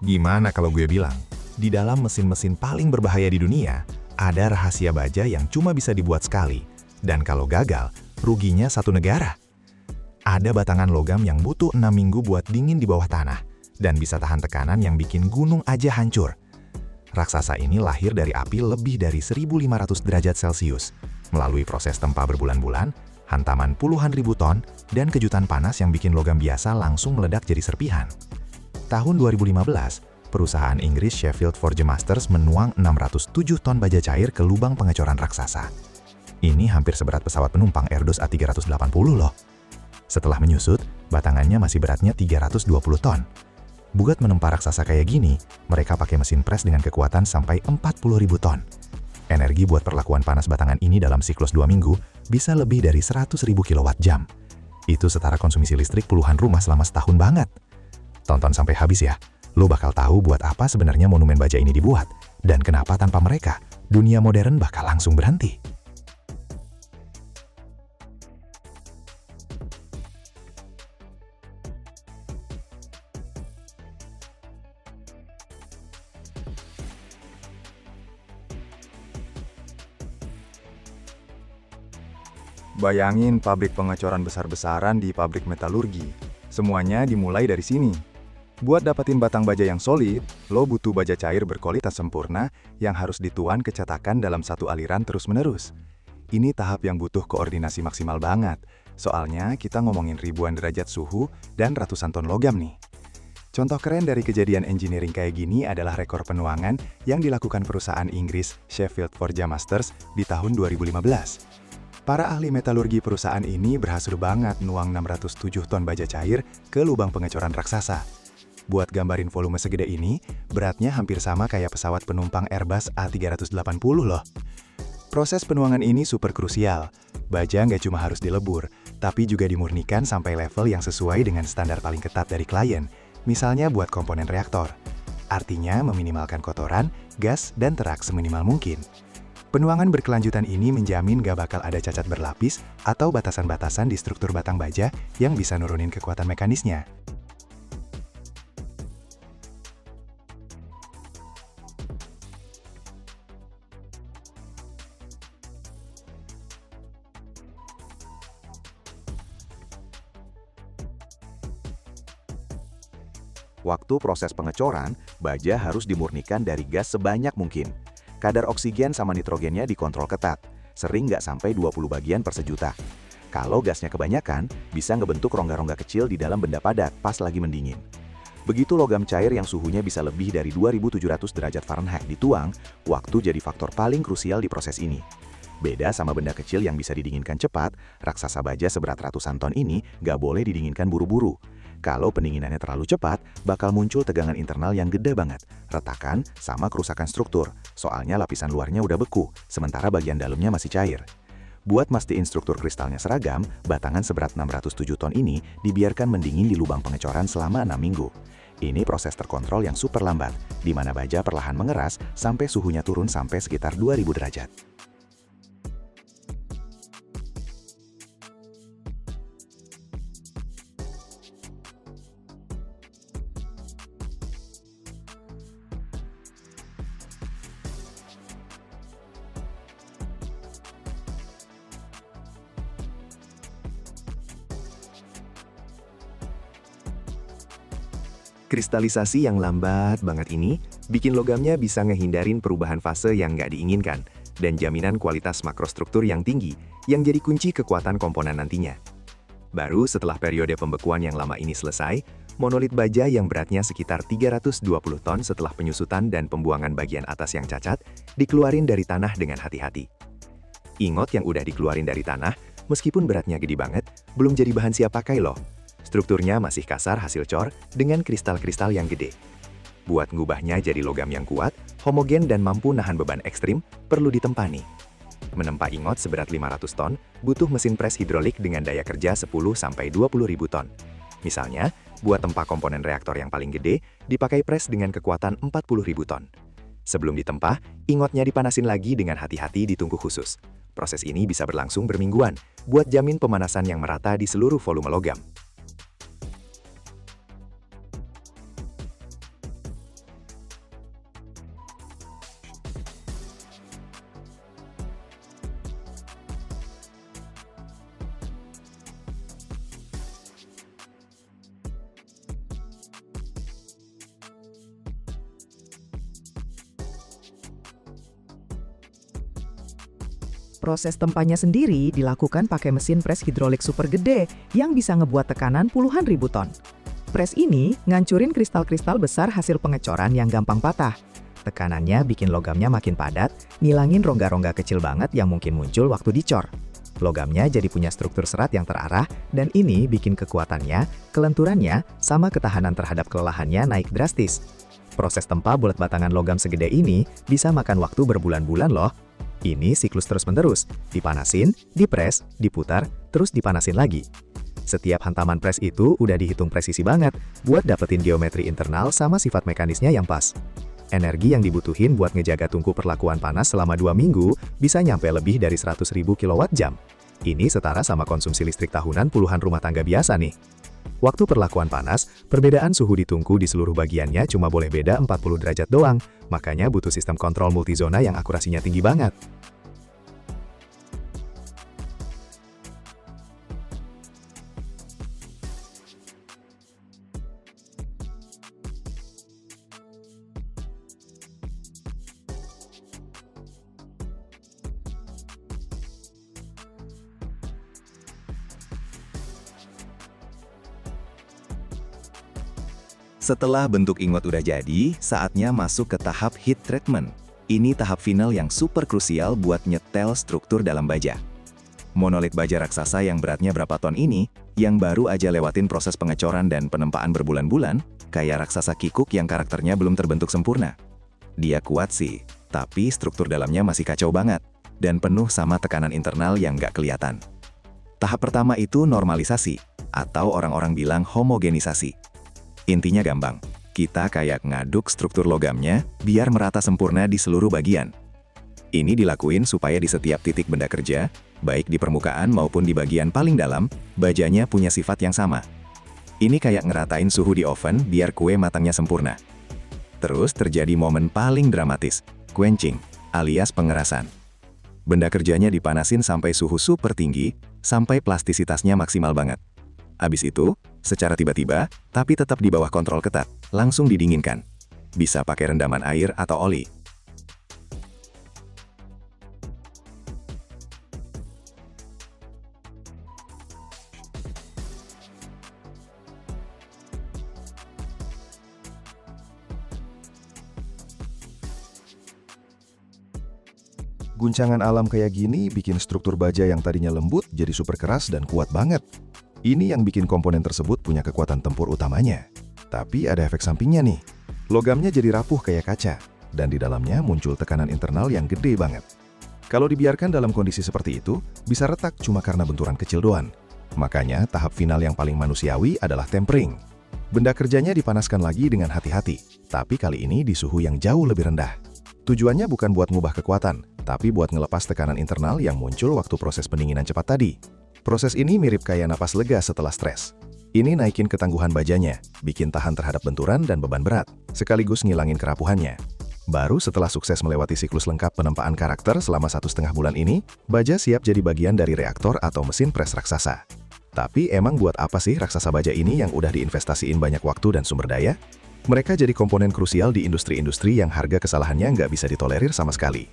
Gimana kalau gue bilang, di dalam mesin-mesin paling berbahaya di dunia, ada rahasia baja yang cuma bisa dibuat sekali, dan kalau gagal, ruginya satu negara. Ada batangan logam yang butuh 6 minggu buat dingin di bawah tanah, dan bisa tahan tekanan yang bikin gunung aja hancur. Raksasa ini lahir dari api lebih dari 1500 derajat Celcius, melalui proses tempa berbulan-bulan, hantaman puluhan ribu ton, dan kejutan panas yang bikin logam biasa langsung meledak jadi serpihan. Tahun 2015, perusahaan Inggris Sheffield Forge Masters menuang 607 ton baja cair ke lubang pengecoran raksasa. Ini hampir seberat pesawat penumpang Airbus A380 loh. Setelah menyusut, batangannya masih beratnya 320 ton. Buat menempa raksasa kayak gini, mereka pakai mesin pres dengan kekuatan sampai 40.000 ton. Energi buat perlakuan panas batangan ini dalam siklus 2 minggu bisa lebih dari 100.000 kWh. Itu setara konsumsi listrik puluhan rumah selama setahun banget. Tonton sampai habis ya. Lo bakal tahu buat apa sebenarnya monumen baja ini dibuat, dan kenapa tanpa mereka, dunia modern bakal langsung berhenti. Bayangin pabrik pengecoran besar-besaran di pabrik metalurgi. Semuanya dimulai dari sini. Buat dapetin batang baja yang solid, lo butuh baja cair berkualitas sempurna yang harus dituan ke cetakan dalam satu aliran terus-menerus. Ini tahap yang butuh koordinasi maksimal banget, soalnya kita ngomongin ribuan derajat suhu dan ratusan ton logam nih. Contoh keren dari kejadian engineering kayak gini adalah rekor penuangan yang dilakukan perusahaan Inggris Sheffield Forge Masters di tahun 2015. Para ahli metalurgi perusahaan ini berhasil banget nuang 607 ton baja cair ke lubang pengecoran raksasa. Buat gambarin volume segede ini, beratnya hampir sama kayak pesawat penumpang Airbus A380 loh. Proses penuangan ini super krusial. Baja nggak cuma harus dilebur, tapi juga dimurnikan sampai level yang sesuai dengan standar paling ketat dari klien, misalnya buat komponen reaktor. Artinya meminimalkan kotoran, gas, dan terak seminimal mungkin. Penuangan berkelanjutan ini menjamin gak bakal ada cacat berlapis atau batasan-batasan di struktur batang baja yang bisa nurunin kekuatan mekanisnya. Waktu proses pengecoran, baja harus dimurnikan dari gas sebanyak mungkin. Kadar oksigen sama nitrogennya dikontrol ketat, sering nggak sampai 20 bagian per sejuta. Kalau gasnya kebanyakan, bisa ngebentuk rongga-rongga kecil di dalam benda padat pas lagi mendingin. Begitu logam cair yang suhunya bisa lebih dari 2700 derajat Fahrenheit dituang, waktu jadi faktor paling krusial di proses ini. Beda sama benda kecil yang bisa didinginkan cepat, raksasa baja seberat ratusan ton ini nggak boleh didinginkan buru-buru. Kalau pendinginannya terlalu cepat, bakal muncul tegangan internal yang gede banget, retakan sama kerusakan struktur, soalnya lapisan luarnya udah beku, sementara bagian dalamnya masih cair. Buat mastiin struktur kristalnya seragam, batangan seberat 607 ton ini dibiarkan mendingin di lubang pengecoran selama 6 minggu. Ini proses terkontrol yang super lambat, di mana baja perlahan mengeras sampai suhunya turun sampai sekitar 2000 derajat. Kristalisasi yang lambat banget ini bikin logamnya bisa ngehindarin perubahan fase yang nggak diinginkan dan jaminan kualitas makrostruktur yang tinggi yang jadi kunci kekuatan komponen nantinya. Baru setelah periode pembekuan yang lama ini selesai, monolit baja yang beratnya sekitar 320 ton setelah penyusutan dan pembuangan bagian atas yang cacat dikeluarin dari tanah dengan hati-hati. Ingot yang udah dikeluarin dari tanah, meskipun beratnya gede banget, belum jadi bahan siap pakai loh. Strukturnya masih kasar hasil cor dengan kristal-kristal yang gede. Buat ngubahnya jadi logam yang kuat, homogen dan mampu nahan beban ekstrim, perlu ditempa nih. Menempa ingot seberat 500 ton, butuh mesin pres hidrolik dengan daya kerja 10-20 ribu ton. Misalnya, buat tempa komponen reaktor yang paling gede, dipakai pres dengan kekuatan 40 ribu ton. Sebelum ditempa, ingotnya dipanasin lagi dengan hati-hati di tungku khusus. Proses ini bisa berlangsung bermingguan, buat jamin pemanasan yang merata di seluruh volume logam. Proses tempanya sendiri dilakukan pakai mesin pres hidrolik super gede yang bisa ngebuat tekanan puluhan ribu ton. Pres ini ngancurin kristal-kristal besar hasil pengecoran yang gampang patah. Tekanannya bikin logamnya makin padat, ngilangin rongga-rongga kecil banget yang mungkin muncul waktu dicor. Logamnya jadi punya struktur serat yang terarah, dan ini bikin kekuatannya, kelenturannya, sama ketahanan terhadap kelelahannya naik drastis. Proses tempa bulat batangan logam segede ini bisa makan waktu berbulan-bulan loh. Ini siklus terus-menerus, dipanasin, dipres, diputar, terus dipanasin lagi. Setiap hantaman pres itu udah dihitung presisi banget buat dapetin geometri internal sama sifat mekanisnya yang pas. Energi yang dibutuhin buat ngejaga tungku perlakuan panas selama 2 minggu bisa nyampe lebih dari 100.000 kWh. Ini setara sama konsumsi listrik tahunan puluhan rumah tangga biasa nih. Waktu perlakuan panas, perbedaan suhu di tungku di seluruh bagiannya cuma boleh beda 40 derajat doang, makanya butuh sistem kontrol multizona yang akurasinya tinggi banget. Setelah bentuk ingot udah jadi, saatnya masuk ke tahap heat treatment. Ini tahap final yang super krusial buat nyetel struktur dalam baja. Monolit baja raksasa yang beratnya berapa ton ini, yang baru aja lewatin proses pengecoran dan penempaan berbulan-bulan, kayak raksasa kikuk yang karakternya belum terbentuk sempurna. Dia kuat sih, tapi struktur dalamnya masih kacau banget, dan penuh sama tekanan internal yang nggak kelihatan. Tahap pertama itu normalisasi, atau orang-orang bilang homogenisasi. Intinya gampang, kita kayak ngaduk struktur logamnya biar merata sempurna di seluruh bagian. Ini dilakuin supaya di setiap titik benda kerja, baik di permukaan maupun di bagian paling dalam, bajanya punya sifat yang sama. Ini kayak ngeratain suhu di oven biar kue matangnya sempurna. Terus terjadi momen paling dramatis, quenching, alias pengerasan. Benda kerjanya dipanasin sampai suhu super tinggi, sampai plastisitasnya maksimal banget. Abis itu, secara tiba-tiba, tapi tetap di bawah kontrol ketat, langsung didinginkan. Bisa pakai rendaman air atau oli. Guncangan alam kayak gini bikin struktur baja yang tadinya lembut jadi super keras dan kuat banget. Ini yang bikin komponen tersebut punya kekuatan tempur utamanya. Tapi ada efek sampingnya nih. Logamnya jadi rapuh kayak kaca, dan di dalamnya muncul tekanan internal yang gede banget. Kalau dibiarkan dalam kondisi seperti itu, bisa retak cuma karena benturan kecil doang. Makanya tahap final yang paling manusiawi adalah tempering. Benda kerjanya dipanaskan lagi dengan hati-hati, tapi kali ini di suhu yang jauh lebih rendah. Tujuannya bukan buat ngubah kekuatan, tapi buat ngelepas tekanan internal yang muncul waktu proses pendinginan cepat tadi. Proses ini mirip kayak napas lega setelah stres. Ini naikin ketangguhan bajanya, bikin tahan terhadap benturan dan beban berat, sekaligus ngilangin kerapuhannya. Baru setelah sukses melewati siklus lengkap penempaan karakter selama 1,5 bulan ini, baja siap jadi bagian dari reaktor atau mesin pres raksasa. Tapi emang buat apa sih raksasa baja ini yang udah diinvestasiin banyak waktu dan sumber daya? Mereka jadi komponen krusial di industri-industri yang harga kesalahannya nggak bisa ditolerir sama sekali.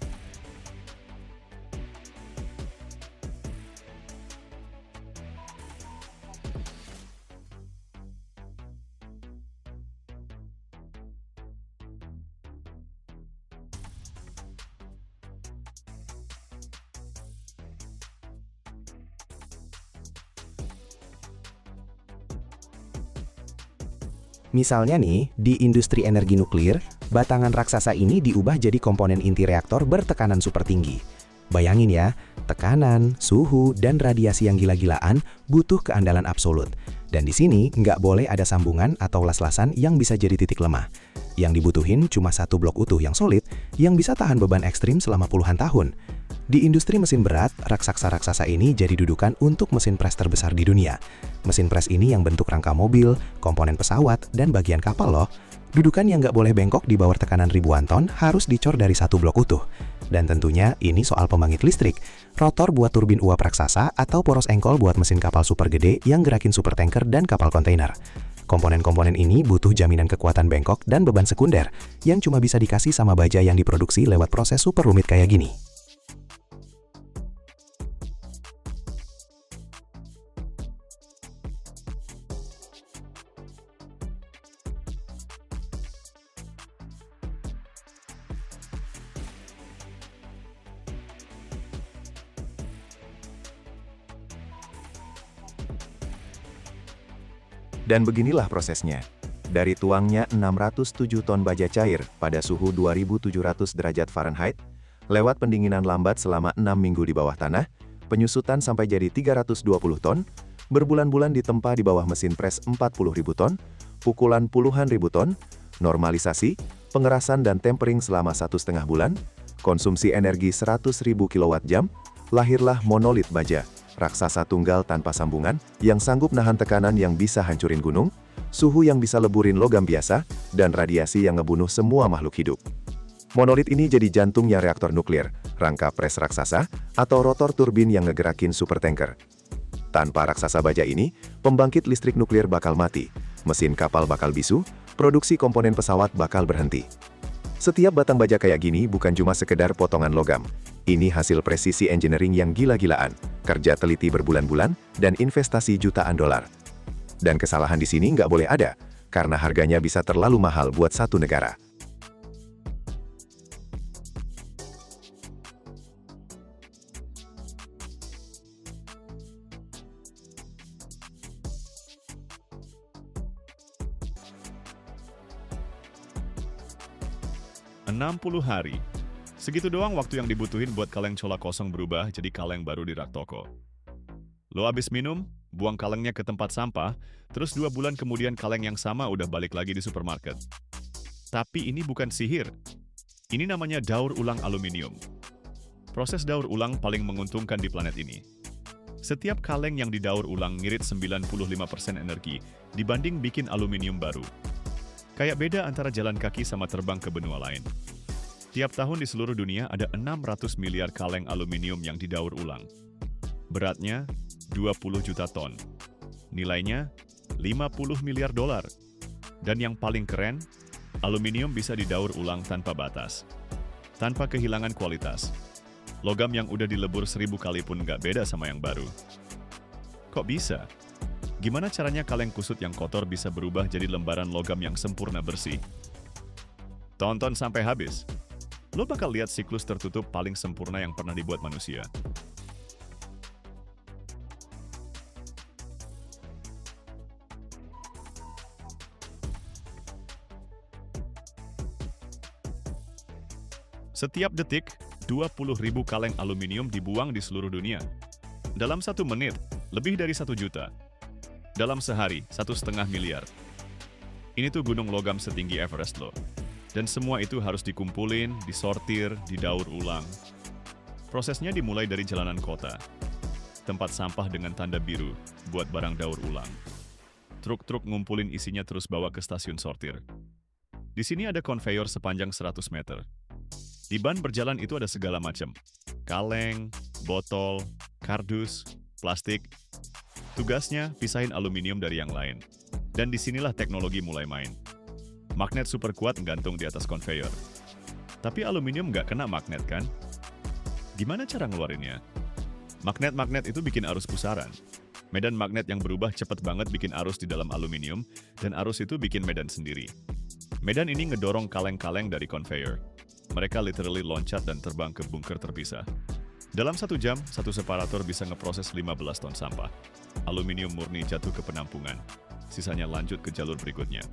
Misalnya nih, di industri energi nuklir, batangan raksasa ini diubah jadi komponen inti reaktor bertekanan super tinggi. Bayangin ya, tekanan, suhu, dan radiasi yang gila-gilaan butuh keandalan absolut. Dan di sini nggak boleh ada sambungan atau las-lasan yang bisa jadi titik lemah. Yang dibutuhin cuma satu blok utuh yang solid, yang bisa tahan beban ekstrim selama puluhan tahun. Di industri mesin berat, raksasa-raksasa ini jadi dudukan untuk mesin pres terbesar di dunia. Mesin pres ini yang bentuk rangka mobil, komponen pesawat, dan bagian kapal loh. Dudukan yang nggak boleh bengkok di bawah tekanan ribuan ton harus dicor dari satu blok utuh. Dan tentunya ini soal pembangkit listrik, rotor buat turbin uap raksasa atau poros engkol buat mesin kapal super gede yang gerakin supertanker dan kapal kontainer. Komponen-komponen ini butuh jaminan kekuatan bengkok dan beban sekunder yang cuma bisa dikasih sama baja yang diproduksi lewat proses super rumit kayak gini. Dan beginilah prosesnya. Dari tuangnya 607 ton baja cair pada suhu 2700 derajat Fahrenheit, lewat pendinginan lambat selama 6 minggu di bawah tanah, penyusutan sampai jadi 320 ton, berbulan-bulan ditempa di bawah mesin pres 40.000 ton, pukulan puluhan ribu ton, normalisasi, pengerasan dan tempering selama 1,5 bulan, konsumsi energi 100.000 kWh, lahirlah monolit baja. Raksasa tunggal tanpa sambungan, yang sanggup nahan tekanan yang bisa hancurin gunung, suhu yang bisa leburin logam biasa, dan radiasi yang ngebunuh semua makhluk hidup. Monolit ini jadi jantungnya reaktor nuklir, rangka pres raksasa, atau rotor turbin yang ngegerakin supertanker. Tanpa raksasa baja ini, pembangkit listrik nuklir bakal mati, mesin kapal bakal bisu, produksi komponen pesawat bakal berhenti. Setiap batang baja kayak gini bukan cuma sekedar potongan logam. Ini hasil presisi engineering yang gila-gilaan, kerja teliti berbulan-bulan, dan investasi jutaan dolar. Dan kesalahan di sini nggak boleh ada, karena harganya bisa terlalu mahal buat satu negara. "60 hari. Segitu doang waktu yang dibutuhin buat kaleng cola kosong berubah jadi kaleng baru di rak toko. Lo abis minum, buang kalengnya ke tempat sampah, terus 2 bulan kemudian kaleng yang sama udah balik lagi di supermarket. Tapi ini bukan sihir. Ini namanya daur ulang aluminium. Proses daur ulang paling menguntungkan di planet ini. Setiap kaleng yang didaur ulang ngirit 95% energi dibanding bikin aluminium baru. Kayak beda antara jalan kaki sama terbang ke benua lain. Tiap tahun di seluruh dunia ada 600 miliar kaleng aluminium yang didaur ulang. Beratnya 20 juta ton. Nilainya 50 miliar dolar. Dan yang paling keren, aluminium bisa didaur ulang tanpa batas. Tanpa kehilangan kualitas. Logam yang udah dilebur 1000 kali pun nggak beda sama yang baru. Kok bisa? Gimana caranya kaleng kusut yang kotor bisa berubah jadi lembaran logam yang sempurna bersih? Tonton sampai habis. Lo bakal lihat siklus tertutup paling sempurna yang pernah dibuat manusia. Setiap detik, 20.000 kaleng aluminium dibuang di seluruh dunia. Dalam 1 menit, lebih dari 1 juta. Dalam sehari, 1,5 miliar. Ini tuh gunung logam setinggi Everest loh. Dan semua itu harus dikumpulin, disortir, didaur ulang. Prosesnya dimulai dari jalanan kota. Tempat sampah dengan tanda biru buat barang daur ulang. Truk-truk ngumpulin isinya terus bawa ke stasiun sortir. Di sini ada konveyor sepanjang 100 meter. Di ban berjalan itu ada segala macam. Kaleng, botol, kardus, plastik. Tugasnya pisahin aluminium dari yang lain. Dan disinilah teknologi mulai main. Magnet super kuat gantung di atas konveyor. Tapi aluminium nggak kena magnet kan? Gimana cara ngeluarinnya? Magnet-magnet itu bikin arus pusaran. Medan magnet yang berubah cepat banget bikin arus di dalam aluminium, dan arus itu bikin medan sendiri. Medan ini ngedorong kaleng-kaleng dari konveyor. Mereka literally loncat dan terbang ke bunker terpisah. Dalam 1 jam, satu separator bisa ngeproses 15 ton sampah. Aluminium murni jatuh ke penampungan. Sisanya lanjut ke jalur berikutnya.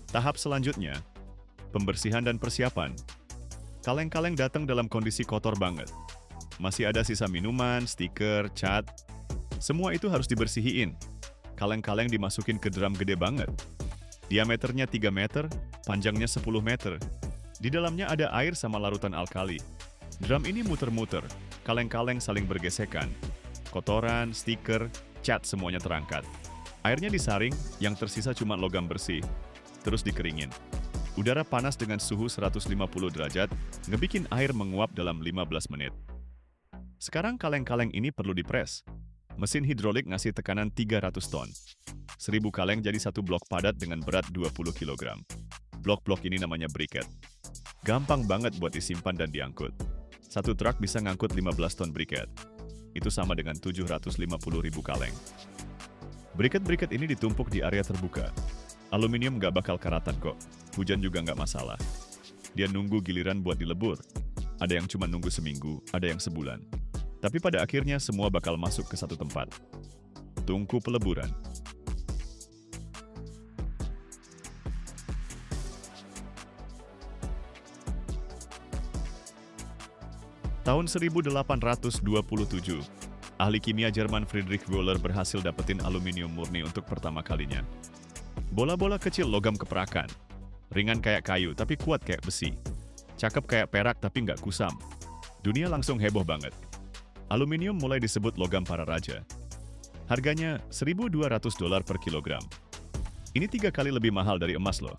Tahap selanjutnya, pembersihan dan persiapan. Kaleng-kaleng datang dalam kondisi kotor banget. Masih ada sisa minuman, stiker, cat. Semua itu harus dibersihin. Kaleng-kaleng dimasukin ke drum gede banget. Diameternya 3 meter, panjangnya 10 meter. Di dalamnya ada air sama larutan alkali. Drum ini muter-muter, kaleng-kaleng saling bergesekan. Kotoran, stiker, cat semuanya terangkat. Airnya disaring, yang tersisa cuma logam bersih. Terus dikeringin. Udara panas dengan suhu 150 derajat, ngebikin air menguap dalam 15 menit. Sekarang kaleng-kaleng ini perlu dipres. Mesin hidrolik ngasih tekanan 300 ton. 1000 kaleng jadi satu blok padat dengan berat 20 kg. Blok-blok ini namanya briket. Gampang banget buat disimpan dan diangkut. Satu truk bisa ngangkut 15 ton briket. Itu sama dengan 750.000 kaleng. Briket-briket ini ditumpuk di area terbuka. Aluminium nggak bakal karatan kok. Hujan juga nggak masalah. Dia nunggu giliran buat dilebur. Ada yang cuma nunggu seminggu, ada yang sebulan. Tapi pada akhirnya semua bakal masuk ke satu tempat. Tungku peleburan. Tahun 1827, ahli kimia Jerman Friedrich Wöhler berhasil dapetin aluminium murni untuk pertama kalinya. Bola-bola kecil logam keperakan. Ringan kayak kayu tapi kuat kayak besi. Cakep kayak perak tapi nggak kusam. Dunia langsung heboh banget. Aluminium mulai disebut logam para raja. Harganya $1.200 per kilogram. Ini 3 kali lebih mahal dari emas loh.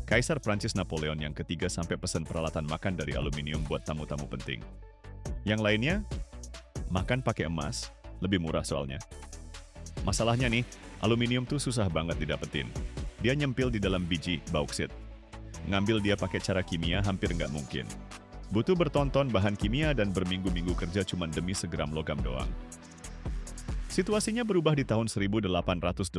Kaisar Prancis Napoleon yang ketiga sampai pesan peralatan makan dari aluminium buat tamu-tamu penting. Yang lainnya, makan pakai emas, lebih murah soalnya. Masalahnya nih, aluminium tuh susah banget didapetin. Dia nyempil di dalam biji, bauksit. Ngambil dia pakai cara kimia hampir nggak mungkin. Butuh bertonton bahan kimia dan berminggu-minggu kerja cuma demi segram logam doang. Situasinya berubah di tahun 1886.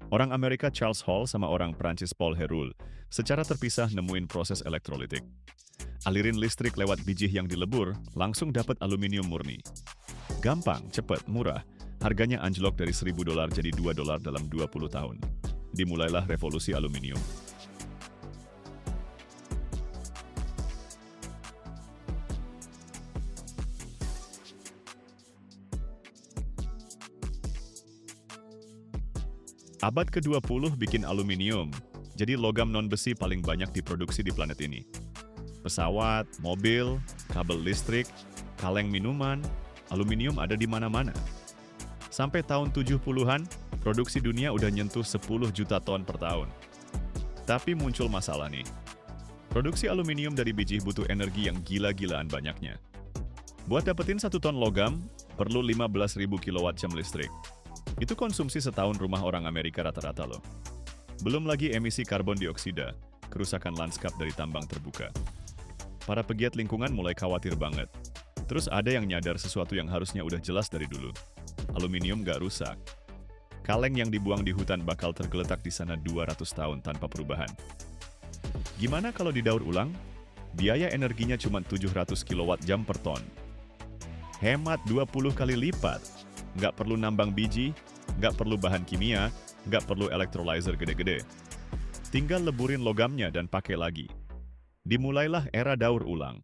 Orang Amerika Charles Hall sama orang Prancis Paul Héroult secara terpisah nemuin proses elektrolitik. Alirin listrik lewat biji yang dilebur, langsung dapat aluminium murni. Gampang, cepet, murah. Harganya anjlok dari $1.000 jadi $2 dalam 20 tahun. Dimulailah revolusi aluminium. Abad ke-20 bikin aluminium, jadi logam non-besi paling banyak diproduksi di planet ini. Pesawat, mobil, kabel listrik, kaleng minuman, aluminium ada di mana-mana. Sampai tahun 70-an, produksi dunia udah nyentuh 10 juta ton per tahun. Tapi muncul masalah nih. Produksi aluminium dari biji butuh energi yang gila-gilaan banyaknya. Buat dapetin 1 ton logam, perlu 15.000 kWh listrik. Itu konsumsi setahun rumah orang Amerika rata-rata loh. Belum lagi emisi karbon dioksida, kerusakan lanskap dari tambang terbuka. Para pegiat lingkungan mulai khawatir banget. Terus ada yang nyadar sesuatu yang harusnya udah jelas dari dulu. Aluminium gak rusak. Kaleng yang dibuang di hutan bakal tergeletak di sana 200 tahun tanpa perubahan. Gimana kalau didaur ulang? Biaya energinya cuma 700 kWh per ton. Hemat 20 kali lipat. Nggak perlu nambang biji, nggak perlu bahan kimia, nggak perlu electrolyzer gede-gede. Tinggal leburin logamnya dan pakai lagi. Dimulailah era daur ulang.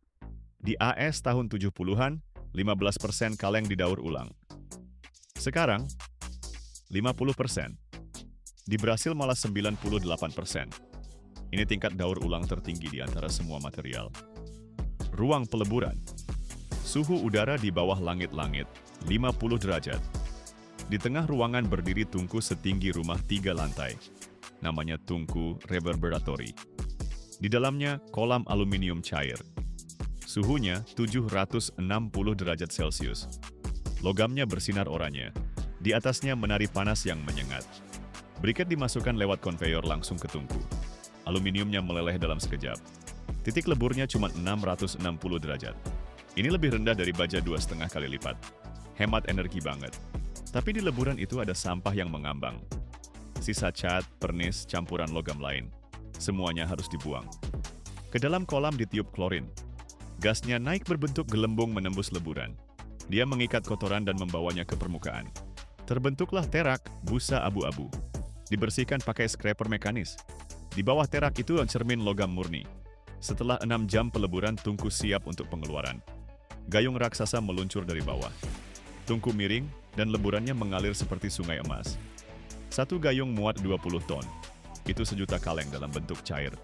Di AS tahun 70-an, 15% kaleng didaur ulang. Sekarang, 50%. Di Brasil malah 98%. Ini tingkat daur ulang tertinggi di antara semua material. Ruang peleburan. Suhu udara di bawah langit-langit, 50 derajat. Di tengah ruangan berdiri tungku setinggi rumah 3 lantai. Namanya tungku reverberatory. Di dalamnya kolam aluminium cair. Suhunya 760 derajat Celcius. Logamnya bersinar oranye. Di atasnya menari panas yang menyengat. Briket dimasukkan lewat konveyor langsung ke tungku. Aluminiumnya meleleh dalam sekejap. Titik leburnya cuma 660 derajat. Ini lebih rendah dari baja 2,5 kali lipat. Hemat energi banget. Tapi di leburan itu ada sampah yang mengambang. Sisa cat, pernis, campuran logam lain. Semuanya harus dibuang. Ke dalam kolam ditiup klorin. Gasnya naik berbentuk gelembung menembus leburan. Dia mengikat kotoran dan membawanya ke permukaan. Terbentuklah terak, busa abu-abu. Dibersihkan pakai scraper mekanis. Di bawah terak itu cermin logam murni. Setelah 6 jam peleburan, tungku siap untuk pengeluaran. Gayung raksasa meluncur dari bawah. Tungku miring, dan leburannya mengalir seperti sungai emas. Satu gayung muat 20 ton. Itu 1 juta kaleng dalam bentuk cair.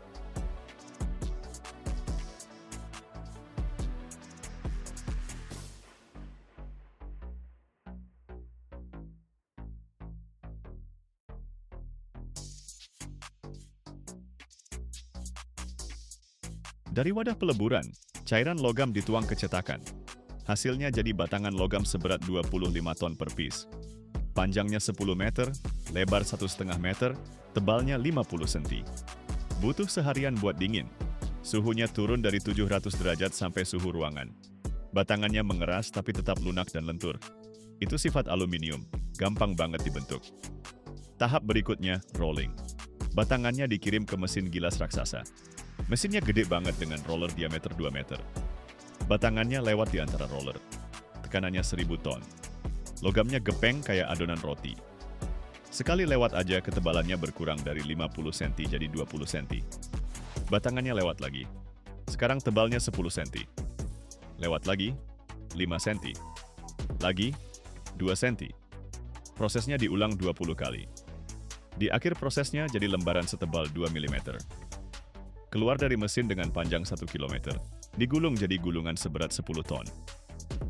Dari wadah peleburan, cairan logam dituang ke cetakan. Hasilnya jadi batangan logam seberat 25 ton per piece. Panjangnya 10 meter, lebar 1,5 meter, tebalnya 50 cm. Butuh seharian buat dingin. Suhunya turun dari 700 derajat sampai suhu ruangan. Batangannya mengeras tapi tetap lunak dan lentur. Itu sifat aluminium, gampang banget dibentuk. Tahap berikutnya, rolling. Batangannya dikirim ke mesin gilas raksasa. Mesinnya gede banget dengan roller diameter 2 meter. Batangannya lewat di antara roller. Tekanannya 1000 ton. Logamnya gepeng kayak adonan roti. Sekali lewat aja ketebalannya berkurang dari 50 cm jadi 20 cm. Batangannya lewat lagi. Sekarang tebalnya 10 cm. Lewat lagi, 5 cm. Lagi, 2 cm. Prosesnya diulang 20 kali. Di akhir prosesnya jadi lembaran setebal 2 mm. Keluar dari mesin dengan panjang 1 km. Digulung jadi gulungan seberat 10 ton.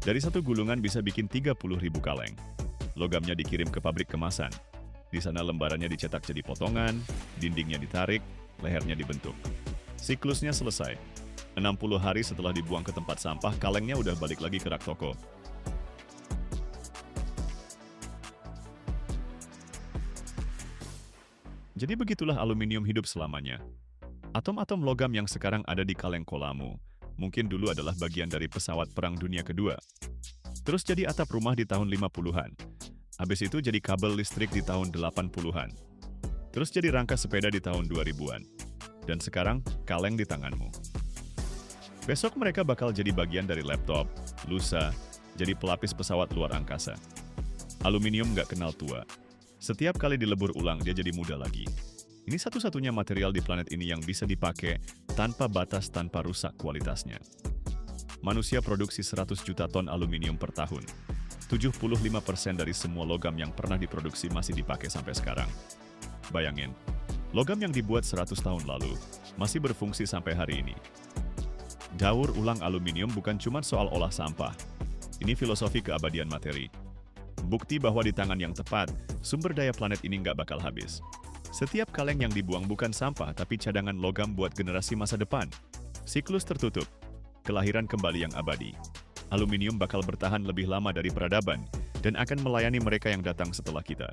Dari satu gulungan bisa bikin 30.000 kaleng. Logamnya dikirim ke pabrik kemasan. Di sana lembarannya dicetak jadi potongan, dindingnya ditarik, lehernya dibentuk. Siklusnya selesai. 60 hari setelah dibuang ke tempat sampah, kalengnya udah balik lagi ke rak toko. Jadi begitulah aluminium hidup selamanya. Atom-atom logam yang sekarang ada di kaleng kolamu mungkin dulu adalah bagian dari pesawat Perang Dunia Kedua. Terus jadi atap rumah di tahun 50-an. Habis itu jadi kabel listrik di tahun 80-an. Terus jadi rangka sepeda di tahun 2000-an. Dan sekarang kaleng di tanganmu. Besok mereka bakal jadi bagian dari laptop, lusa, jadi pelapis pesawat luar angkasa. Aluminium nggak kenal tua. Setiap kali dilebur ulang dia jadi muda lagi. Ini satu-satunya material di planet ini yang bisa dipakai tanpa batas, tanpa rusak kualitasnya. Manusia produksi 100 juta ton aluminium per tahun. 75% dari semua logam yang pernah diproduksi masih dipakai sampai sekarang. Bayangin, logam yang dibuat 100 tahun lalu masih berfungsi sampai hari ini. Daur ulang aluminium bukan cuma soal olah sampah. Ini filosofi keabadian materi. Bukti bahwa di tangan yang tepat, sumber daya planet ini nggak bakal habis. Setiap kaleng yang dibuang bukan sampah, tapi cadangan logam buat generasi masa depan. Siklus tertutup. Kelahiran kembali yang abadi. Aluminium bakal bertahan lebih lama dari peradaban dan akan melayani mereka yang datang setelah kita.